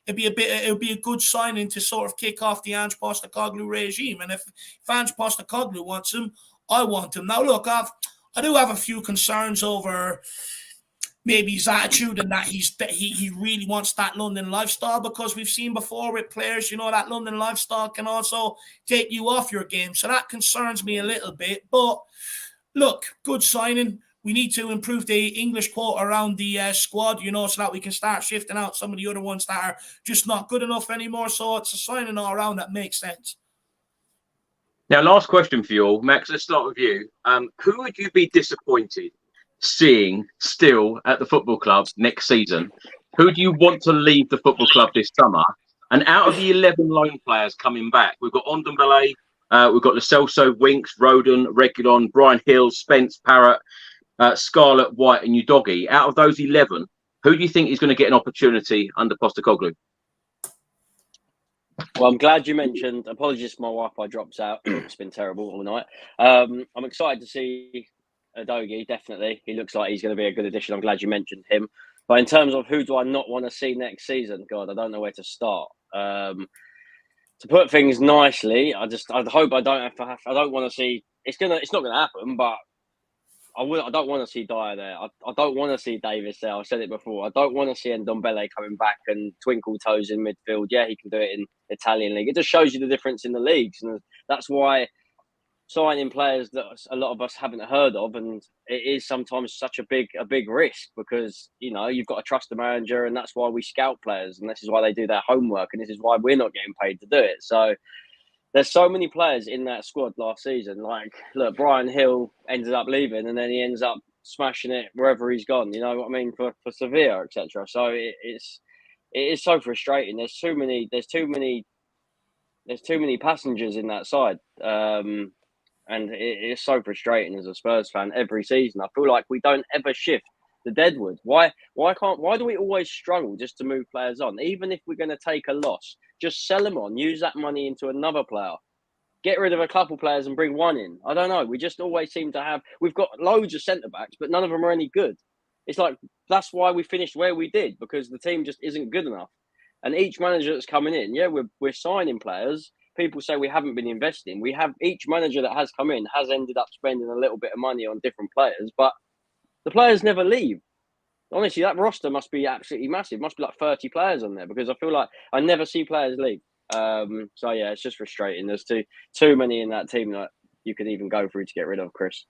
it'd be a good signing to sort of kick off the Ange Postecoglou regime. And if Ange Postecoglou wants him, I want him. Now, look, I do have a few concerns over maybe his attitude, and that he really wants that London lifestyle, because we've seen before with players, that London lifestyle can also take you off your game. So that concerns me a little bit. But look, good signing. We need to improve the English quota around the squad, so that we can start shifting out some of the other ones that are just not good enough anymore. So it's a signing all around that makes sense. Now, last question for you all. Max, let's start with you. Who would you be disappointed seeing still at the football club next season? Who do you want to leave the football club this summer? And out of the 11 loan players coming back, we've got Ndombele, we've got Lo Celso, Winks, Rodon, Reguilon, Brian Hill, Spence, Parrott, Scarlett, White and Udogie. Out of those 11, who do you think is going to get an opportunity under Postecoglou? Well, I'm glad you mentioned. Apologies if my Wi-Fi drops out. It's been terrible all night. I'm excited to see Udogie, definitely. He looks like he's going to be a good addition. I'm glad you mentioned him. But in terms of who do I not want to see next season, God, I don't know where to start. To put things nicely, I hope I don't have. I don't want to see. It's not going to happen. But I don't want to see Dyer there. I don't want to see Davis there. I've said it before. I don't want to see Ndombele coming back and twinkle toes in midfield. Yeah, he can do it in Italian league. It just shows you the difference in the leagues, and that's why signing players that a lot of us haven't heard of, and it is sometimes such a big risk, because you've got to trust the manager, and that's why we scout players, and this is why they do their homework, and this is why we're not getting paid to do it. So there's so many players in that squad last season. Like, look, Brian Hill ended up leaving, and then he ends up smashing it wherever he's gone. You know what I mean, for Sevilla, etc. So it is so frustrating. There's too many passengers in that side. And it's so frustrating as a Spurs fan every season. I feel like we don't ever shift the deadwood. Why do we always struggle just to move players on? Even if we're going to take a loss, just sell them on, use that money into another player. Get rid of a couple players and bring one in. I don't know. We just always seem to have, we've got loads of centre-backs, but none of them are any good. It's like, that's why we finished where we did, because the team just isn't good enough. And each manager that's coming in, we're signing players. People say we haven't been investing. We have, each manager that has come in has ended up spending a little bit of money on different players, but the players never leave. Honestly, that roster must be absolutely massive. Must be like 30 players on there, because I feel like I never see players leave. So yeah, it's just frustrating. There's too many in that team that you could even go through to get rid of, Chris.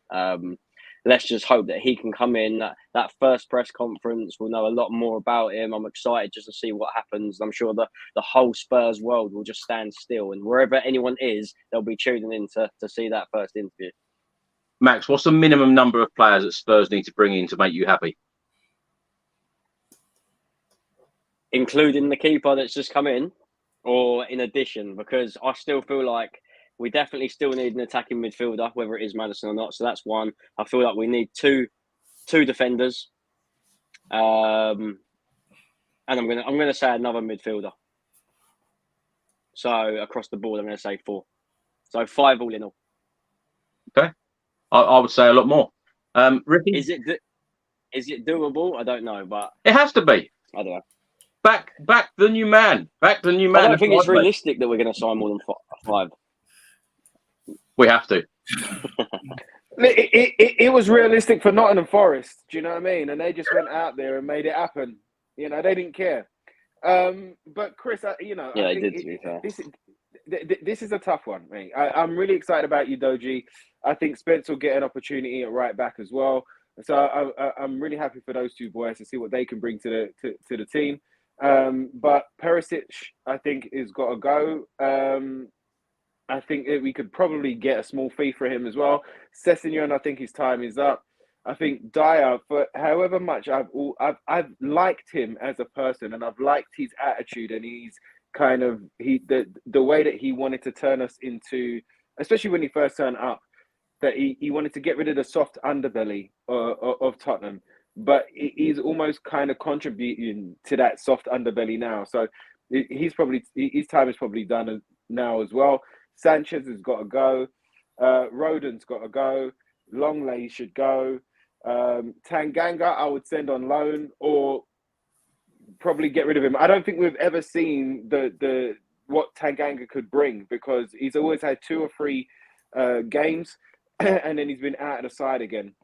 Let's just hope that he can come in. That first press conference, we'll know a lot more about him. I'm excited just to see what happens. I'm sure the whole Spurs world will just stand still, and wherever anyone is, they'll be tuning in to see that first interview. Max, what's the minimum number of players that Spurs need to bring in to make you happy? Including the keeper that's just come in, or in addition? Because I still feel like we definitely still need an attacking midfielder, whether it is Maddison or not. So that's one. I feel like we need two defenders, and I'm gonna say another midfielder. So across the board, I'm gonna say 4. So 5 all in all. Okay, I would say a lot more. Ricky, is it doable? I don't know, but it has to be. I don't know. Back the new man. Back the new man. I don't think it's realistic that we're going to sign more than 5. We have to. It was realistic for Nottingham Forest. Do you know what I mean? And they just went out there and made it happen. They didn't care. But Chris, I they did. To be fair. This is a tough one, mate. I'm really excited about Udogie. I think Spence will get an opportunity at right back as well. So I'm really happy for those two boys to see what they can bring to the team. But Perisic, I think, has got to go. I think that we could probably get a small fee for him as well. Sessegnon, I think his time is up. I think Dyer, for however much I've liked him as a person, and I've liked his attitude, and he's kind of the way that he wanted to turn us into, especially when he first turned up, that he wanted to get rid of the soft underbelly of Tottenham, but he's almost kind of contributing to that soft underbelly now. So his time is probably done now as well. Sanchez has got to go. Rodon's got to go. Longley should go. Tanganga, I would send on loan or probably get rid of him. I don't think we've ever seen the what Tanganga could bring, because he's always had 2 or 3 games and then he's been out of the side again.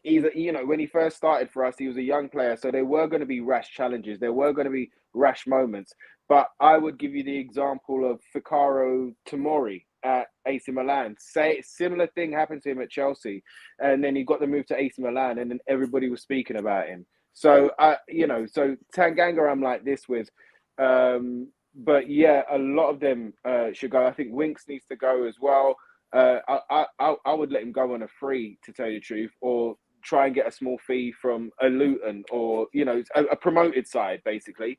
When he first started for us, he was a young player, so there were going to be rash challenges. There were going to be rash moments. But I would give you the example of Vicario Tomori at AC Milan. Similar thing happened to him at Chelsea, and then he got the move to AC Milan, and then everybody was speaking about him. So so Tanganga, I'm like this with, but yeah, a lot of them should go. I think Winks needs to go as well. I would let him go on a free, to tell you the truth, or try and get a small fee from a Luton or a promoted side basically.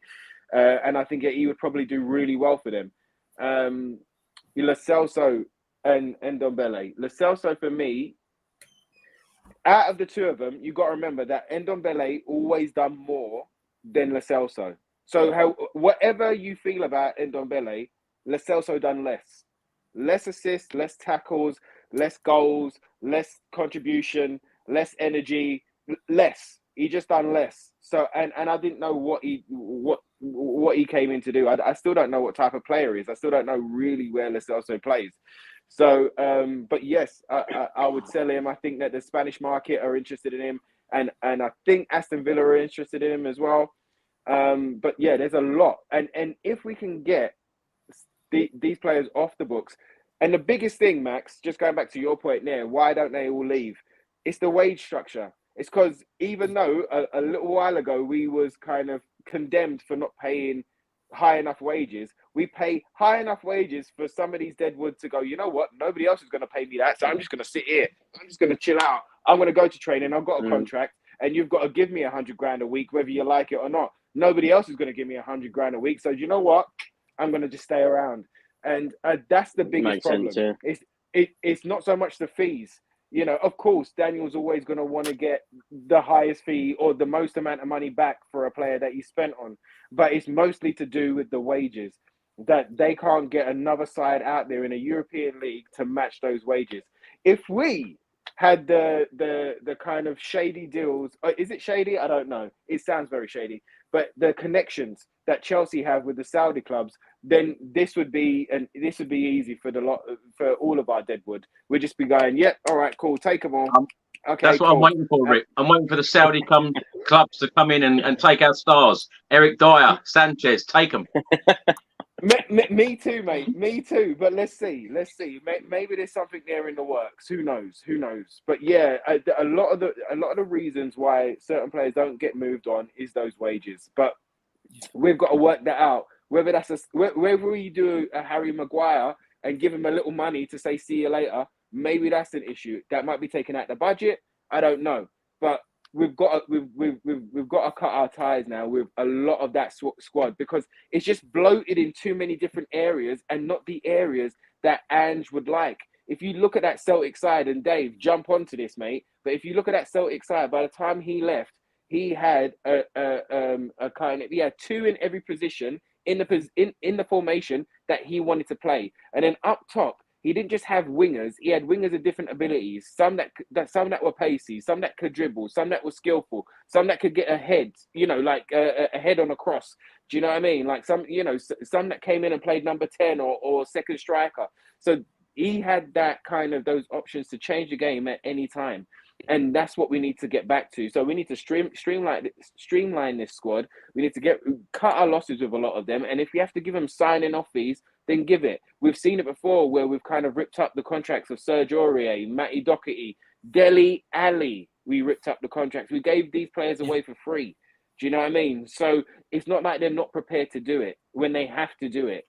And I think he would probably do really well for them. Lo Celso and Ndombele. Lo Celso, for me, out of the 2 of them, you got to remember that Ndombele always done more than Lo Celso. So whatever you feel about Ndombele, Lo Celso done less. Less assists, less tackles, less goals, less contribution, less energy, less. He just done less. So and I didn't know what he came in to do. I still don't know what type of player he is. I still don't know really where Lo Celso plays. So, but yes, I would sell him. I think that the Spanish market are interested in him, and I think Aston Villa are interested in him as well. But yeah, there's a lot, and if we can get these players off the books, and the biggest thing, Max, just going back to your point there, why don't they all leave? It's the wage structure. It's because even though a little while ago we was kind of condemned for not paying high enough wages, we pay high enough wages for some of these deadwood to go, you know what, nobody else is going to pay me that, so I'm just going to sit here. I'm just going to chill out. I'm going to go to training. I've got a contract, and you've got to give me $100,000 a week, whether you like it or not. Nobody else is going to give me $100,000 a week. So do you know what? I'm going to just stay around. And that's the biggest problem. Sense, yeah. It's not so much the fees. Of course, Daniel's always going to want to get the highest fee or the most amount of money back for a player that he spent on. But it's mostly to do with the wages, that they can't get another side out there in a European league to match those wages. If we had the kind of shady deals, is it shady? I don't know. It sounds very shady. But the connections that Chelsea have with the Saudi clubs, then this would be easy for all of our deadwood. We'd just be going, yep, all right, cool, take them all. Okay, that's what cool. I'm waiting for, Rick. I'm waiting for the Saudi clubs to come in and take our stars. Eric Dyer, Sanchez, take them. Me too, mate. Me too. But let's see. Maybe there's something there in the works. Who knows? But yeah, a lot of the reasons why certain players don't get moved on is those wages. But we've got to work that out. Whether we do a Harry Maguire and give him a little money to say see you later, maybe that's an issue. That might be taken out the budget. I don't know. But we've got to cut our ties now with a lot of that squad, because it's just bloated in too many different areas and not the areas that Ange would like. If you look at that Celtic side, and Dave, jump onto this, mate. But if you look at that Celtic side, by the time he left, he had he had 2 in every position in the formation that he wanted to play, and then up top, he didn't just have wingers. He had wingers of different abilities. Some that were pacey, some that could dribble, some that were skillful, some that could get ahead. Like a head on a cross. Do you know what I mean? Like some that came in and played number 10 or second striker. So he had that kind of those options to change the game at any time, and that's what we need to get back to. So we need to streamline this squad. We need to cut our losses with a lot of them, and if we have to give them signing off fees, then give it. We've seen it before where we've kind of ripped up the contracts of Serge Aurier, Matty Doherty, Dele Alli. We ripped up the contracts. We gave these players away for free. Do you know what I mean? So it's not like they're not prepared to do it when they have to do it.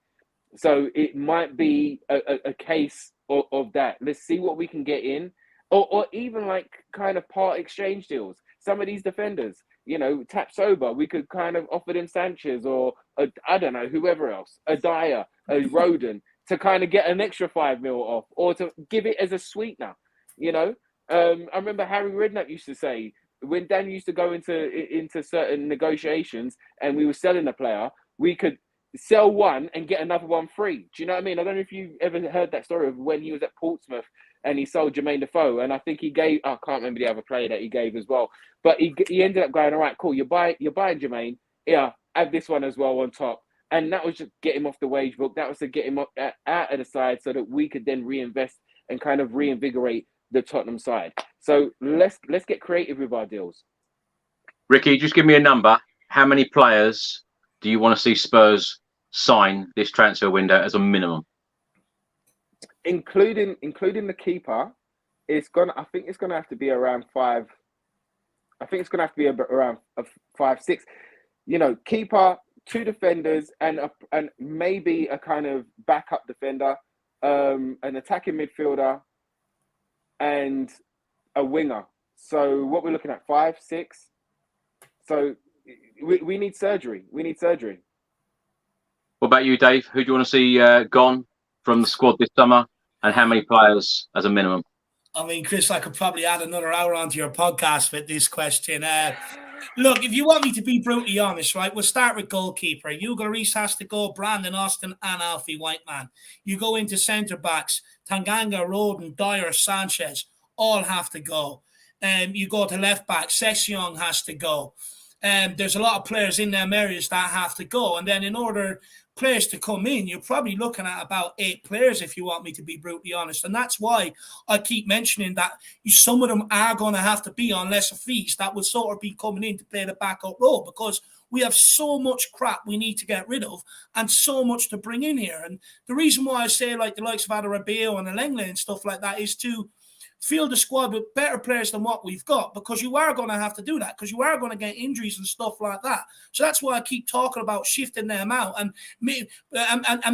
So it might be a case of that. Let's see what we can get in, or even like kind of part exchange deals. Some of these defenders, you know, Tapsoba, we could kind of offer them Sanchez or I don't know, whoever else, a Dyer, a Roden, to kind of get an extra 5 mil off, or to give it as a sweetener. You know, I remember Harry Redknapp used to say, when Dan used to go into certain negotiations and we were selling a player, we could sell one and get another one free. Do you know what I mean? I don't know if you've ever heard that story of when he was at Portsmouth and he sold Jermaine Defoe, and I think he gave, I can't remember the other player that he gave as well, but he ended up going, all right, cool, you're buying Jermaine, yeah, add this one as well on top. And that was just get him off the wage book. That was to get him up, out of the side so that we could then reinvest and kind of reinvigorate the Tottenham side. So let's get creative with our deals. Ricky, just give me a number. How many players do you want to see Spurs sign this transfer window as a minimum? Including the keeper, I think it's gonna have to be around 5. I think it's gonna have to be around 5, 6. You know, keeper, 2 defenders, and maybe a kind of backup defender, an attacking midfielder, and a winger. So what we're looking at, 5, 6. So we need surgery. We need surgery. What about you, Dave? Who do you want to see gone from the squad this summer, and how many players as a minimum? I mean, Chris, I could probably add another hour onto your podcast with this question. Look, if you want me to be brutally honest, right, we'll start with goalkeeper. Hugo Lloris has to go, Brandon Austin and Alfie Whiteman. You go into centre-backs, Tanganga, Roden, Dyer, Sanchez, all have to go. You go to left-back, Session has to go. There's a lot of players in them areas that have to go. And then in order players to come in, you're probably looking at about 8 players, if you want me to be brutally honest. And that's why I keep mentioning that some of them are going to have to be on lesser fees that will sort of be coming in to play the backup role, because we have so much crap we need to get rid of and so much to bring in here. And the reason why I say like the likes of Adarabioyo and Alengla and stuff like that is to field the squad with better players than what we've got, because you are going to have to do that, because you are going to get injuries and stuff like that. So that's why I keep talking about shifting them out and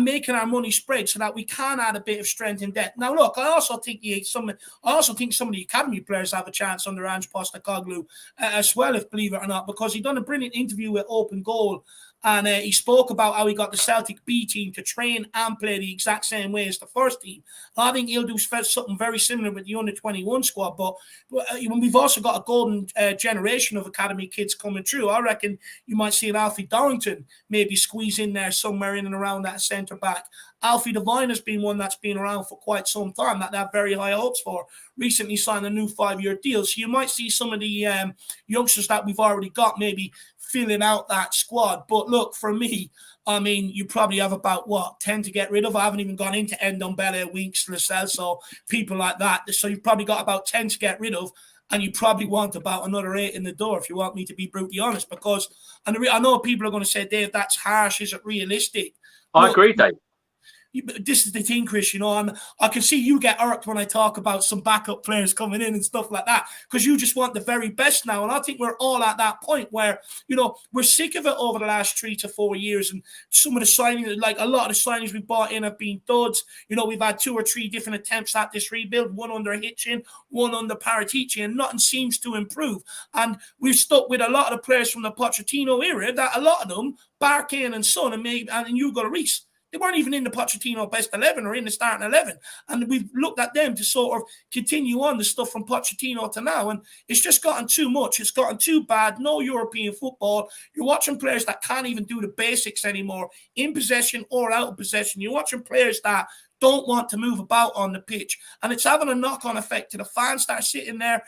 making our money spread so that we can add a bit of strength in depth. Now, look, I also think some of the academy players have a chance under Ange Postecoglou as well, if believe it or not, because he done a brilliant interview with Open Goal. And he spoke about how he got the Celtic B team to train and play the exact same way as the first team. I think he'll do something very similar with the under-21 squad. But we've also got a golden generation of academy kids coming through. I reckon you might see an Alfie Dorrington maybe squeeze in there somewhere in and around that centre-back. Alfie Devine has been one that's been around for quite some time that they have very high hopes for. Recently signed a new 5-year deal. So you might see some of the youngsters that we've already got maybe filling out that squad. But look, for me, I mean, you probably have about, 10 to get rid of. I haven't even gone into Ndombele, Winks, Lascelles, so people like that. So you've probably got about 10 to get rid of, and you probably want about another 8 in the door, if you want me to be brutally honest. Because I know people are going to say, Dave, that's harsh. Is it realistic? I agree, Dave. This is the thing, Chris, and I can see you get irked when I talk about some backup players coming in and stuff like that, because you just want the very best now. And I think we're all at that point where, we're sick of it over the last 3 to 4 years. And some of the signings, like a lot of the signings we bought in have been duds. We've had 2 or 3 different attempts at this rebuild, one under Hitchin, one under Paratici, and nothing seems to improve. And we've stuck with a lot of the players from the Pochettino era that a lot of them, Barkane and Son and Hugo Lloris, they weren't even in the Pochettino best 11 or in the starting 11. And we've looked at them to sort of continue on the stuff from Pochettino to now. And it's just gotten too much. It's gotten too bad. No European football. You're watching players that can't even do the basics anymore, in possession or out of possession. You're watching players that don't want to move about on the pitch. And it's having a knock-on effect to the fans that are sitting there,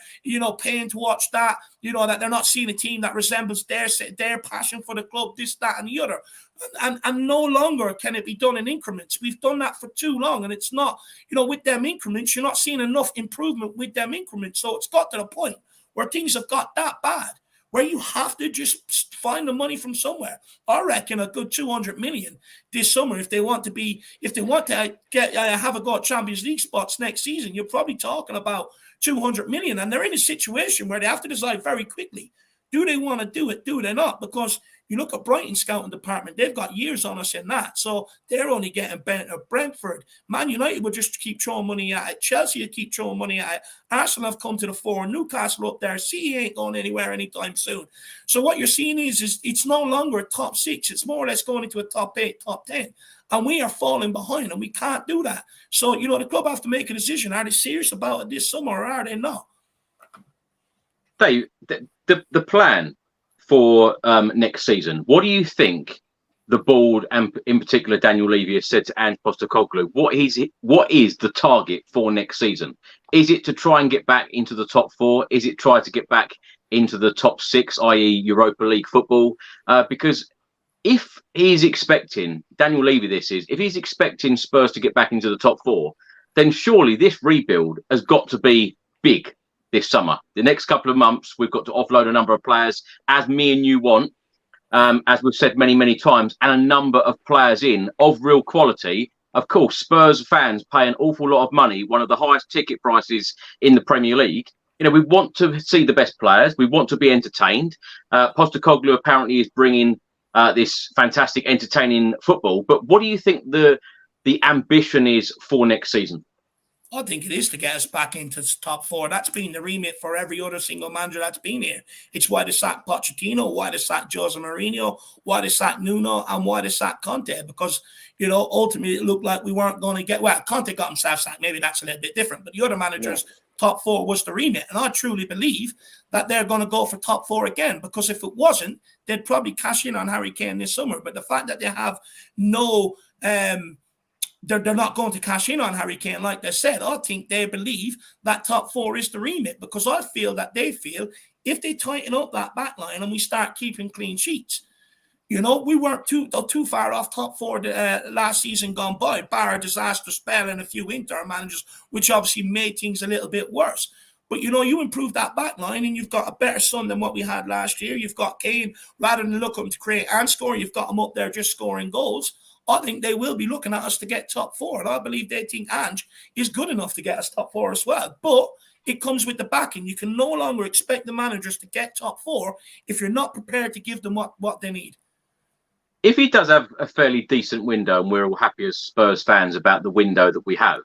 paying to watch that, that they're not seeing a team that resembles their passion for the club, this, that, and the other. And no longer can it be done in increments. We've done that for too long, and it's not, with them increments, you're not seeing enough improvement with them increments. So it's got to the point where things have got that bad, where you have to just find the money from somewhere. I reckon a good 200 million this summer, if they want to have a go at Champions League spots next season, you're probably talking about 200 million. And they're in a situation where they have to decide very quickly, do they want to do it? Do they not? Because You look at Brighton scouting department, they've got years on us in that. So they're only getting bent at Brentford. Man United will just keep throwing money at it. Chelsea will keep throwing money at it. Arsenal have come to the fore. Newcastle up there. City ain't going anywhere anytime soon. So what you're seeing is it's no longer a top 6. It's more or less going into a top 8, top 10. And we are falling behind, and we can't do that. So, the club have to make a decision. Are they serious about it this summer, or are they not? Dave, the plan for next season, what do you think the board, and in particular Daniel Levy, has said to Ange Postecoglou? What is the target for next season? Is it to try and get back into the top 4? Is it try to get back into the top 6, i.e. Europa League football? Because if he's expecting, Daniel Levy if he's expecting Spurs to get back into the top 4, then surely this rebuild has got to be big this summer. The next couple of months, we've got to offload a number of players, as me and you want, as we've said many, many times, and a number of players in of real quality. Of course, Spurs fans pay an awful lot of money, one of the highest ticket prices in the Premier League. We want to see the best players. We want to be entertained. Postecoglou apparently is bringing this fantastic, entertaining football. But what do you think the ambition is for next season? I think it is to get us back into the top 4. That's been the remit for every other single manager that's been here. It's why they sacked Pochettino, why they sacked Jose Mourinho, why they sacked Nuno, and why they sacked Conte. Because, ultimately it looked like we weren't going to get... Well, Conte got himself sacked. Maybe that's a little bit different. But the other managers, top 4 was the remit. And I truly believe that they're going to go for top 4 again. Because if it wasn't, they'd probably cash in on Harry Kane this summer. But the fact that they have no... They're not going to cash in on Harry Kane, like they said. I think they believe that top 4 is the remit, because I feel that they feel if they tighten up that back line and we start keeping clean sheets, we weren't too far off top 4 last season gone by, bar a disaster spell and a few Inter managers, which obviously made things a little bit worse. But, you improve that back line and you've got a better son than what we had last year. You've got Kane, rather than looking to create and score, you've got him up there just scoring goals. I think they will be looking at us to get top 4. And I believe they think Ange is good enough to get us top 4 as well. But it comes with the backing. You can no longer expect the managers to get top 4 if you're not prepared to give them what they need. If he does have a fairly decent window, and we're all happy as Spurs fans about the window that we have,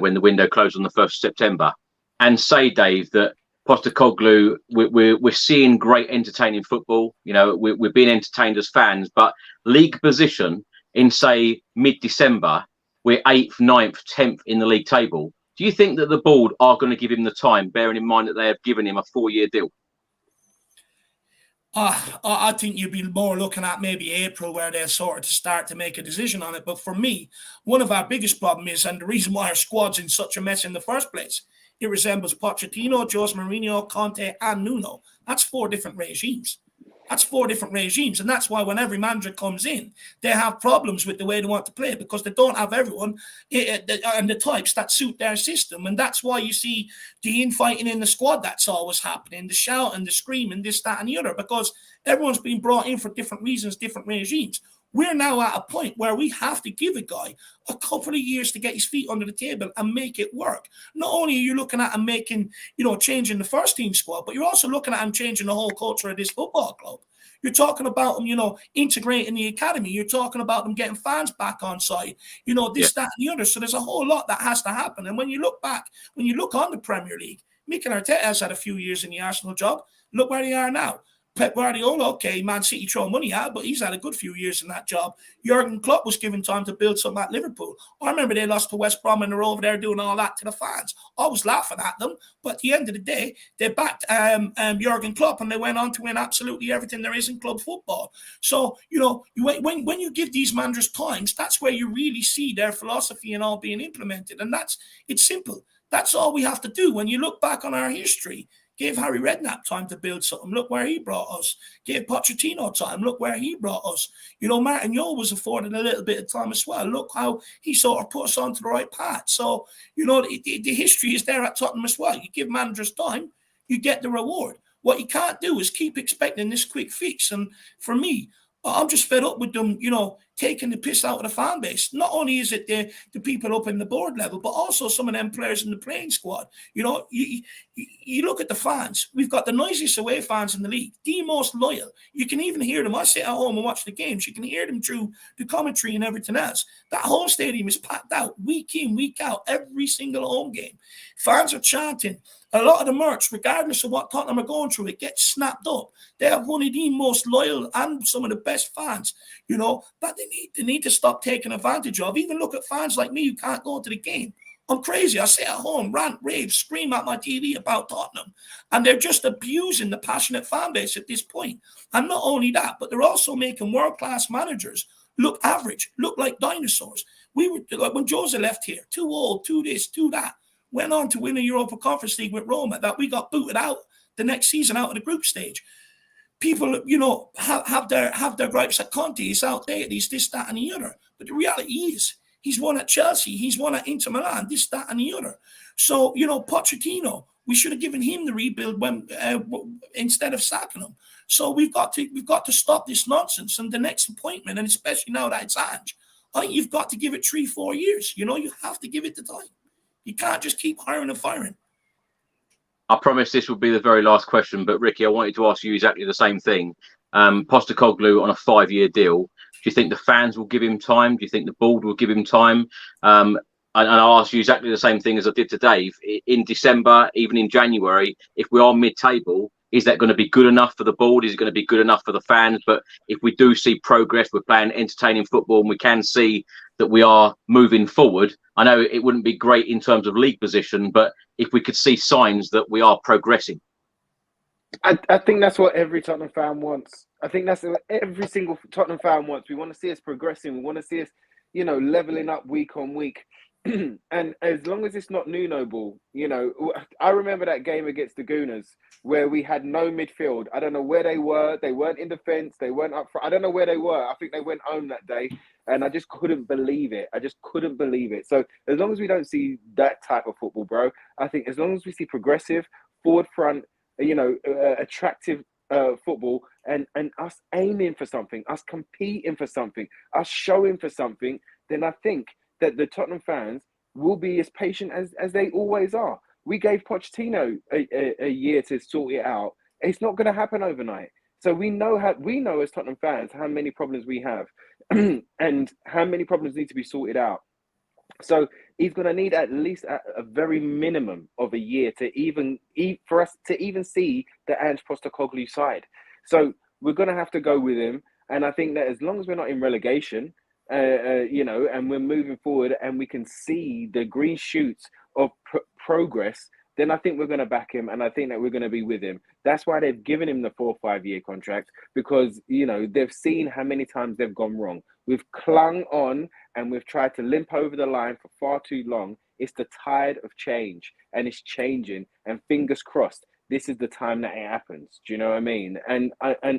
when the window closed on the 1st of September, and say, Dave, that Postecoglou, we're seeing great entertaining football. We're being entertained as fans, but league position in, say, mid-December, we're 8th, 9th, 10th in the league table. Do you think that the board are going to give him the time, bearing in mind that they have given him a 4-year deal? I think you'd be more looking at maybe April, where they'll sort of start to make a decision on it. But for me, one of our biggest problems is, and the reason why our squad's in such a mess in the first place, it resembles Pochettino, Jose Mourinho, Conte, and Nuno. That's 4 different regimes. And that's why when every manager comes in, they have problems with the way they want to play, because they don't have everyone and the types that suit their system. And that's why you see the infighting in the squad that's always happening, the shouting, the screaming, this, that, and the other, because everyone's been brought in for different reasons, different regimes. We're now at a point where we have to give a guy a couple of years to get his feet under the table and make it work. Not only are you looking at him making, changing the first team squad, but you're also looking at him changing the whole culture of this football club. You're talking about him, integrating the academy. You're talking about them getting fans back on side, that, and the other. So there's a whole lot that has to happen. And when you look back, when you look on the Premier League, Mikel Arteta has had a few years in the Arsenal job. Look where they are now. Pep Guardiola, okay, Man City throw money at, but he's had a good few years in that job. Jurgen Klopp was given time to build something at Liverpool. I remember they lost to West Brom and they're over there doing all that to the fans. I was laughing at them, but at the end of the day, they backed Jurgen Klopp and they went on to win absolutely everything there is in club football. So, when you give these managers times, that's where you really see their philosophy and all being implemented. And it's simple. That's all we have to do. When you look back on our history, gave Harry Redknapp time to build something. Look where he brought us. Gave Pochettino time. Look where he brought us. Martin Jol was afforded a little bit of time as well. Look how he sort of put us onto the right path. So, the history is there at Tottenham as well. You give managers time, you get the reward. What you can't do is keep expecting this quick fix. And for me, I'm just fed up with them, taking the piss out of the fan base. Not only is it the people up in the board level, but also some of them players in the playing squad. You look at the fans. We've got the noisiest away fans in the league, the most loyal. You can even hear them. I sit at home and watch the games. You can hear them through the commentary and everything else. That whole stadium is packed out week in, week out, every single home game. Fans are chanting. A lot of the merch, regardless of what Tottenham are going through, it gets snapped up. They have one of the most loyal and some of the best fans, that they need to stop taking advantage of. Even look at fans like me who can't go to the game. I'm crazy. I sit at home, rant, rave, scream at my TV about Tottenham. And they're just abusing the passionate fan base at this point. And not only that, but they're also making world-class managers look average, look like dinosaurs. We were, like when Jose left here, too old, too this, too that. Went on to win a Europa Conference League with Roma, that we got booted out the next season out of the group stage. People, have their gripes at Conte. He's outdated. He's this, that, and the other. But the reality is, he's won at Chelsea. He's won at Inter Milan. This, that, and the other. So, Pochettino, we should have given him the rebuild when instead of sacking him. So we've got to stop this nonsense. And the next appointment, and especially now that it's Ange, I think you've got to give it 3-4 years. You have to give it the time. You can't just keep hiring and firing. I promise this will be the very last question, but Ricky, I wanted to ask you exactly the same thing. Postecoglou on a 5-year deal. Do you think the fans will give him time? Do you think the board will give him time? And I'll ask you exactly the same thing as I did to Dave. In December, even in January, if we are mid-table, is that going to be good enough for the board? Is it going to be good enough for the fans? But if we do see progress, we're playing entertaining football, and we can see that we are moving forward. I know it wouldn't be great in terms of league position, but if we could see signs that we are progressing. I think that's what every Tottenham fan wants. I think that's what every single Tottenham fan wants. We want to see us progressing. We want to see us, leveling up week on week. And as long as it's not Nuno ball, I remember that game against the Gooners where we had no midfield. I don't know where they were. They weren't in defence. They weren't up front. I don't know where they were. I think they went home that day. And I just couldn't believe it. So as long as we don't see that type of football, bro, I think as long as we see progressive, forward front, attractive football and us aiming for something, us competing for something, us showing for something, then I think that the Tottenham fans will be as patient as they always are. We gave Pochettino a year to sort it out. It's not going to happen overnight. So we know as Tottenham fans how many problems we have and how many problems need to be sorted out. So he's going to need at least a very minimum of a year for us to even see the Ange Postecoglou side. So we're going to have to go with him. And I think that as long as we're not in relegation, and we're moving forward and we can see the green shoots of progress, then I think we're going to back him, and I think that we're going to be with him. That's why they've given him the 4 or 5 year contract, because, they've seen how many times they've gone wrong. We've clung on and we've tried to limp over the line for far too long. It's the tide of change, and it's changing, and fingers crossed, this is the time that it happens. Do you know what I mean? And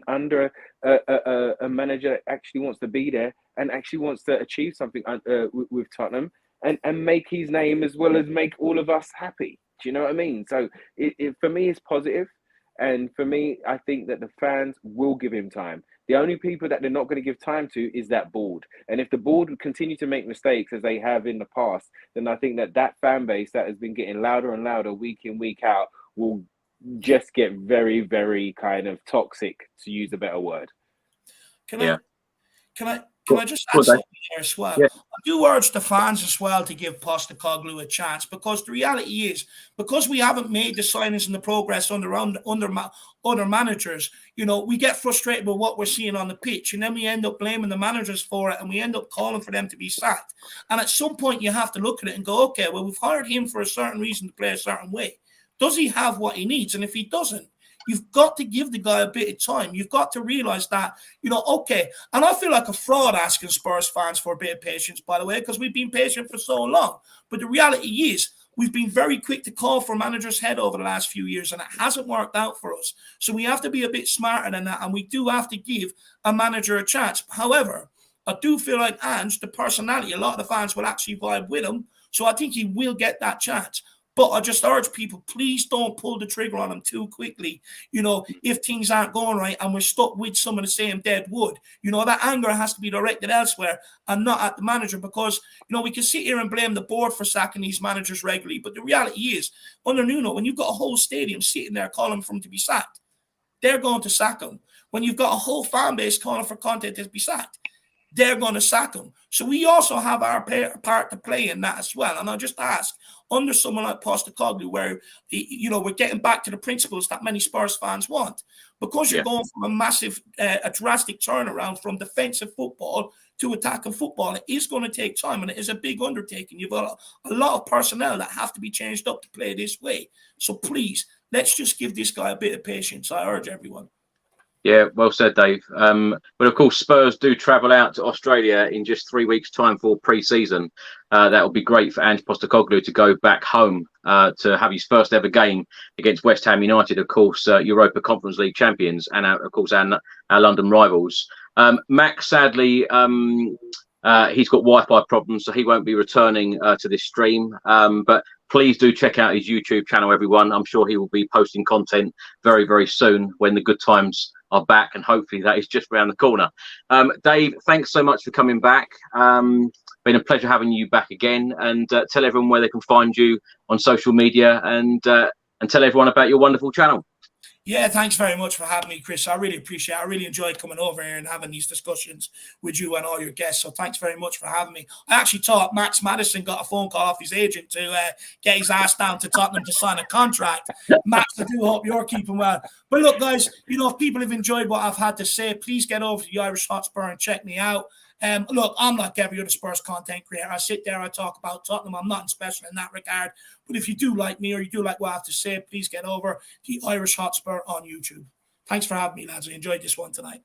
under a manager that actually wants to be there and actually wants to achieve something with Tottenham and make his name as well as make all of us happy. Do you know what I mean? So it for me, it's positive. And for me, I think that the fans will give him time. The only people that they're not going to give time to is that board. And if the board would continue to make mistakes as they have in the past, then I think that fan base that has been getting louder and louder week in, week out will just get very, very kind of toxic, to use a better word. Can I just add something here as well? Yeah. I do urge the fans as well to give Postecoglou a chance, because the reality is, because we haven't made the signings and the progress under other managers, we get frustrated with what we're seeing on the pitch, and then we end up blaming the managers for it, and we end up calling for them to be sacked. And at some point, you have to look at it and go, okay, well, we've hired him for a certain reason to play a certain way. Does he have what he needs? And if he doesn't, you've got to give the guy a bit of time. You've got to realize that, okay. And I feel like a fraud asking Spurs fans for a bit of patience, by the way, because we've been patient for so long. But the reality is, we've been very quick to call for managers' head over the last few years, and it hasn't worked out for us. So we have to be a bit smarter than that, and we do have to give a manager a chance. However, I do feel like Ange, the personality, a lot of the fans will actually vibe with him. So I think he will get that chance. But I just urge people, please don't pull the trigger on him too quickly. You know, if things aren't going right and we're stuck with some of the same dead wood, you know, that anger has to be directed elsewhere and not at the manager, because, you know, we can sit here and blame the board for sacking these managers regularly. But the reality is, under Nuno, when you've got a whole stadium sitting there calling for him to be sacked, they're going to sack him. When you've got a whole fan base calling for Conte to be sacked, they're going to sack him. So we also have our part to play in that as well. And I'll just ask, under someone like Postecoglou, where, you know, we're getting back to the principles that many Spurs fans want, because you're going from a massive, a drastic turnaround from defensive football to attacking football, it is going to take time, and it is a big undertaking. You've got a lot of personnel that have to be changed up to play this way. So please, let's just give this guy a bit of patience. I urge everyone. Yeah, well said, Dave. But of course, Spurs do travel out to Australia in just 3 weeks' time for pre-season. That will be great for Ange Postecoglou to go back home to have his first ever game against West Ham United, of course, Europa Conference League champions, and of course our London rivals. Max, sadly, he's got Wi-Fi problems, so he won't be returning to this stream. But please do check out his YouTube channel, everyone. I'm sure he will be posting content very, very soon when the good times are back, and hopefully that is just around the corner. Dave, thanks so much for coming back. Been a pleasure having you back again, and tell everyone where they can find you on social media, and tell everyone about your wonderful channel. Yeah, thanks very much for having me, Chris. I really appreciate it. I really enjoyed coming over here and having these discussions with you and all your guests. So thanks very much for having me. I actually thought Maddison got a phone call off his agent to get his ass down to Tottenham to sign a contract. Max, I do hope you're keeping well. But look, guys, you know, if people have enjoyed what I've had to say, please get over to the Irish Hotspur and check me out. Look, I'm like every other Spurs content creator. I sit there, I talk about Tottenham. I'm not special in that regard. But if you do like me or you do like what I have to say, please get over the Irish Hotspur on YouTube. Thanks for having me, lads. I enjoyed this one tonight.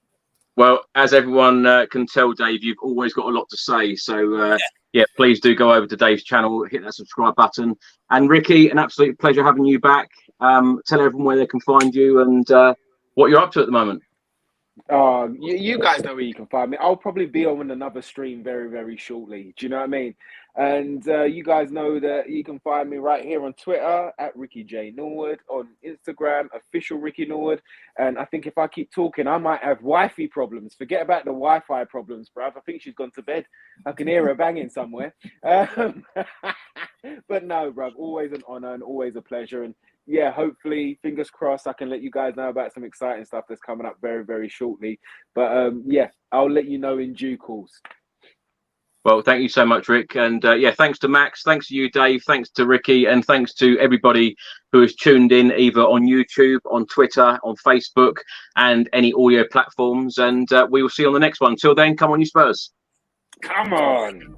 Well, as everyone can tell, Dave, you've always got a lot to say. So, yeah, please do go over to Dave's channel, hit that subscribe button. And Ricky, an absolute pleasure having you back. Tell everyone where they can find you and what you're up to at the moment. You guys know where you can find me. I'll probably be on another stream very, very shortly. Do you know what I mean? And you guys know that you can find me right here on Twitter at Ricky J Norwood, on Instagram, official Ricky Norwood. And I think if I keep talking, I might have Wi-Fi problems. Forget about the Wi-Fi problems, bruv. I think she's gone to bed. I can hear her banging somewhere. But no, bruv, always an honor and always a pleasure. And yeah, hopefully, fingers crossed, I can let you guys know about some exciting stuff that's coming up very, very shortly. But yeah, I'll let you know in due course. Well, thank you so much, Rick. And yeah, thanks to Max, thanks to you, Dave, thanks to Ricky, and thanks to everybody who has tuned in either on YouTube, on Twitter, on Facebook, and any audio platforms. And we will see you on the next one. Till then, come on, you Spurs. Come on.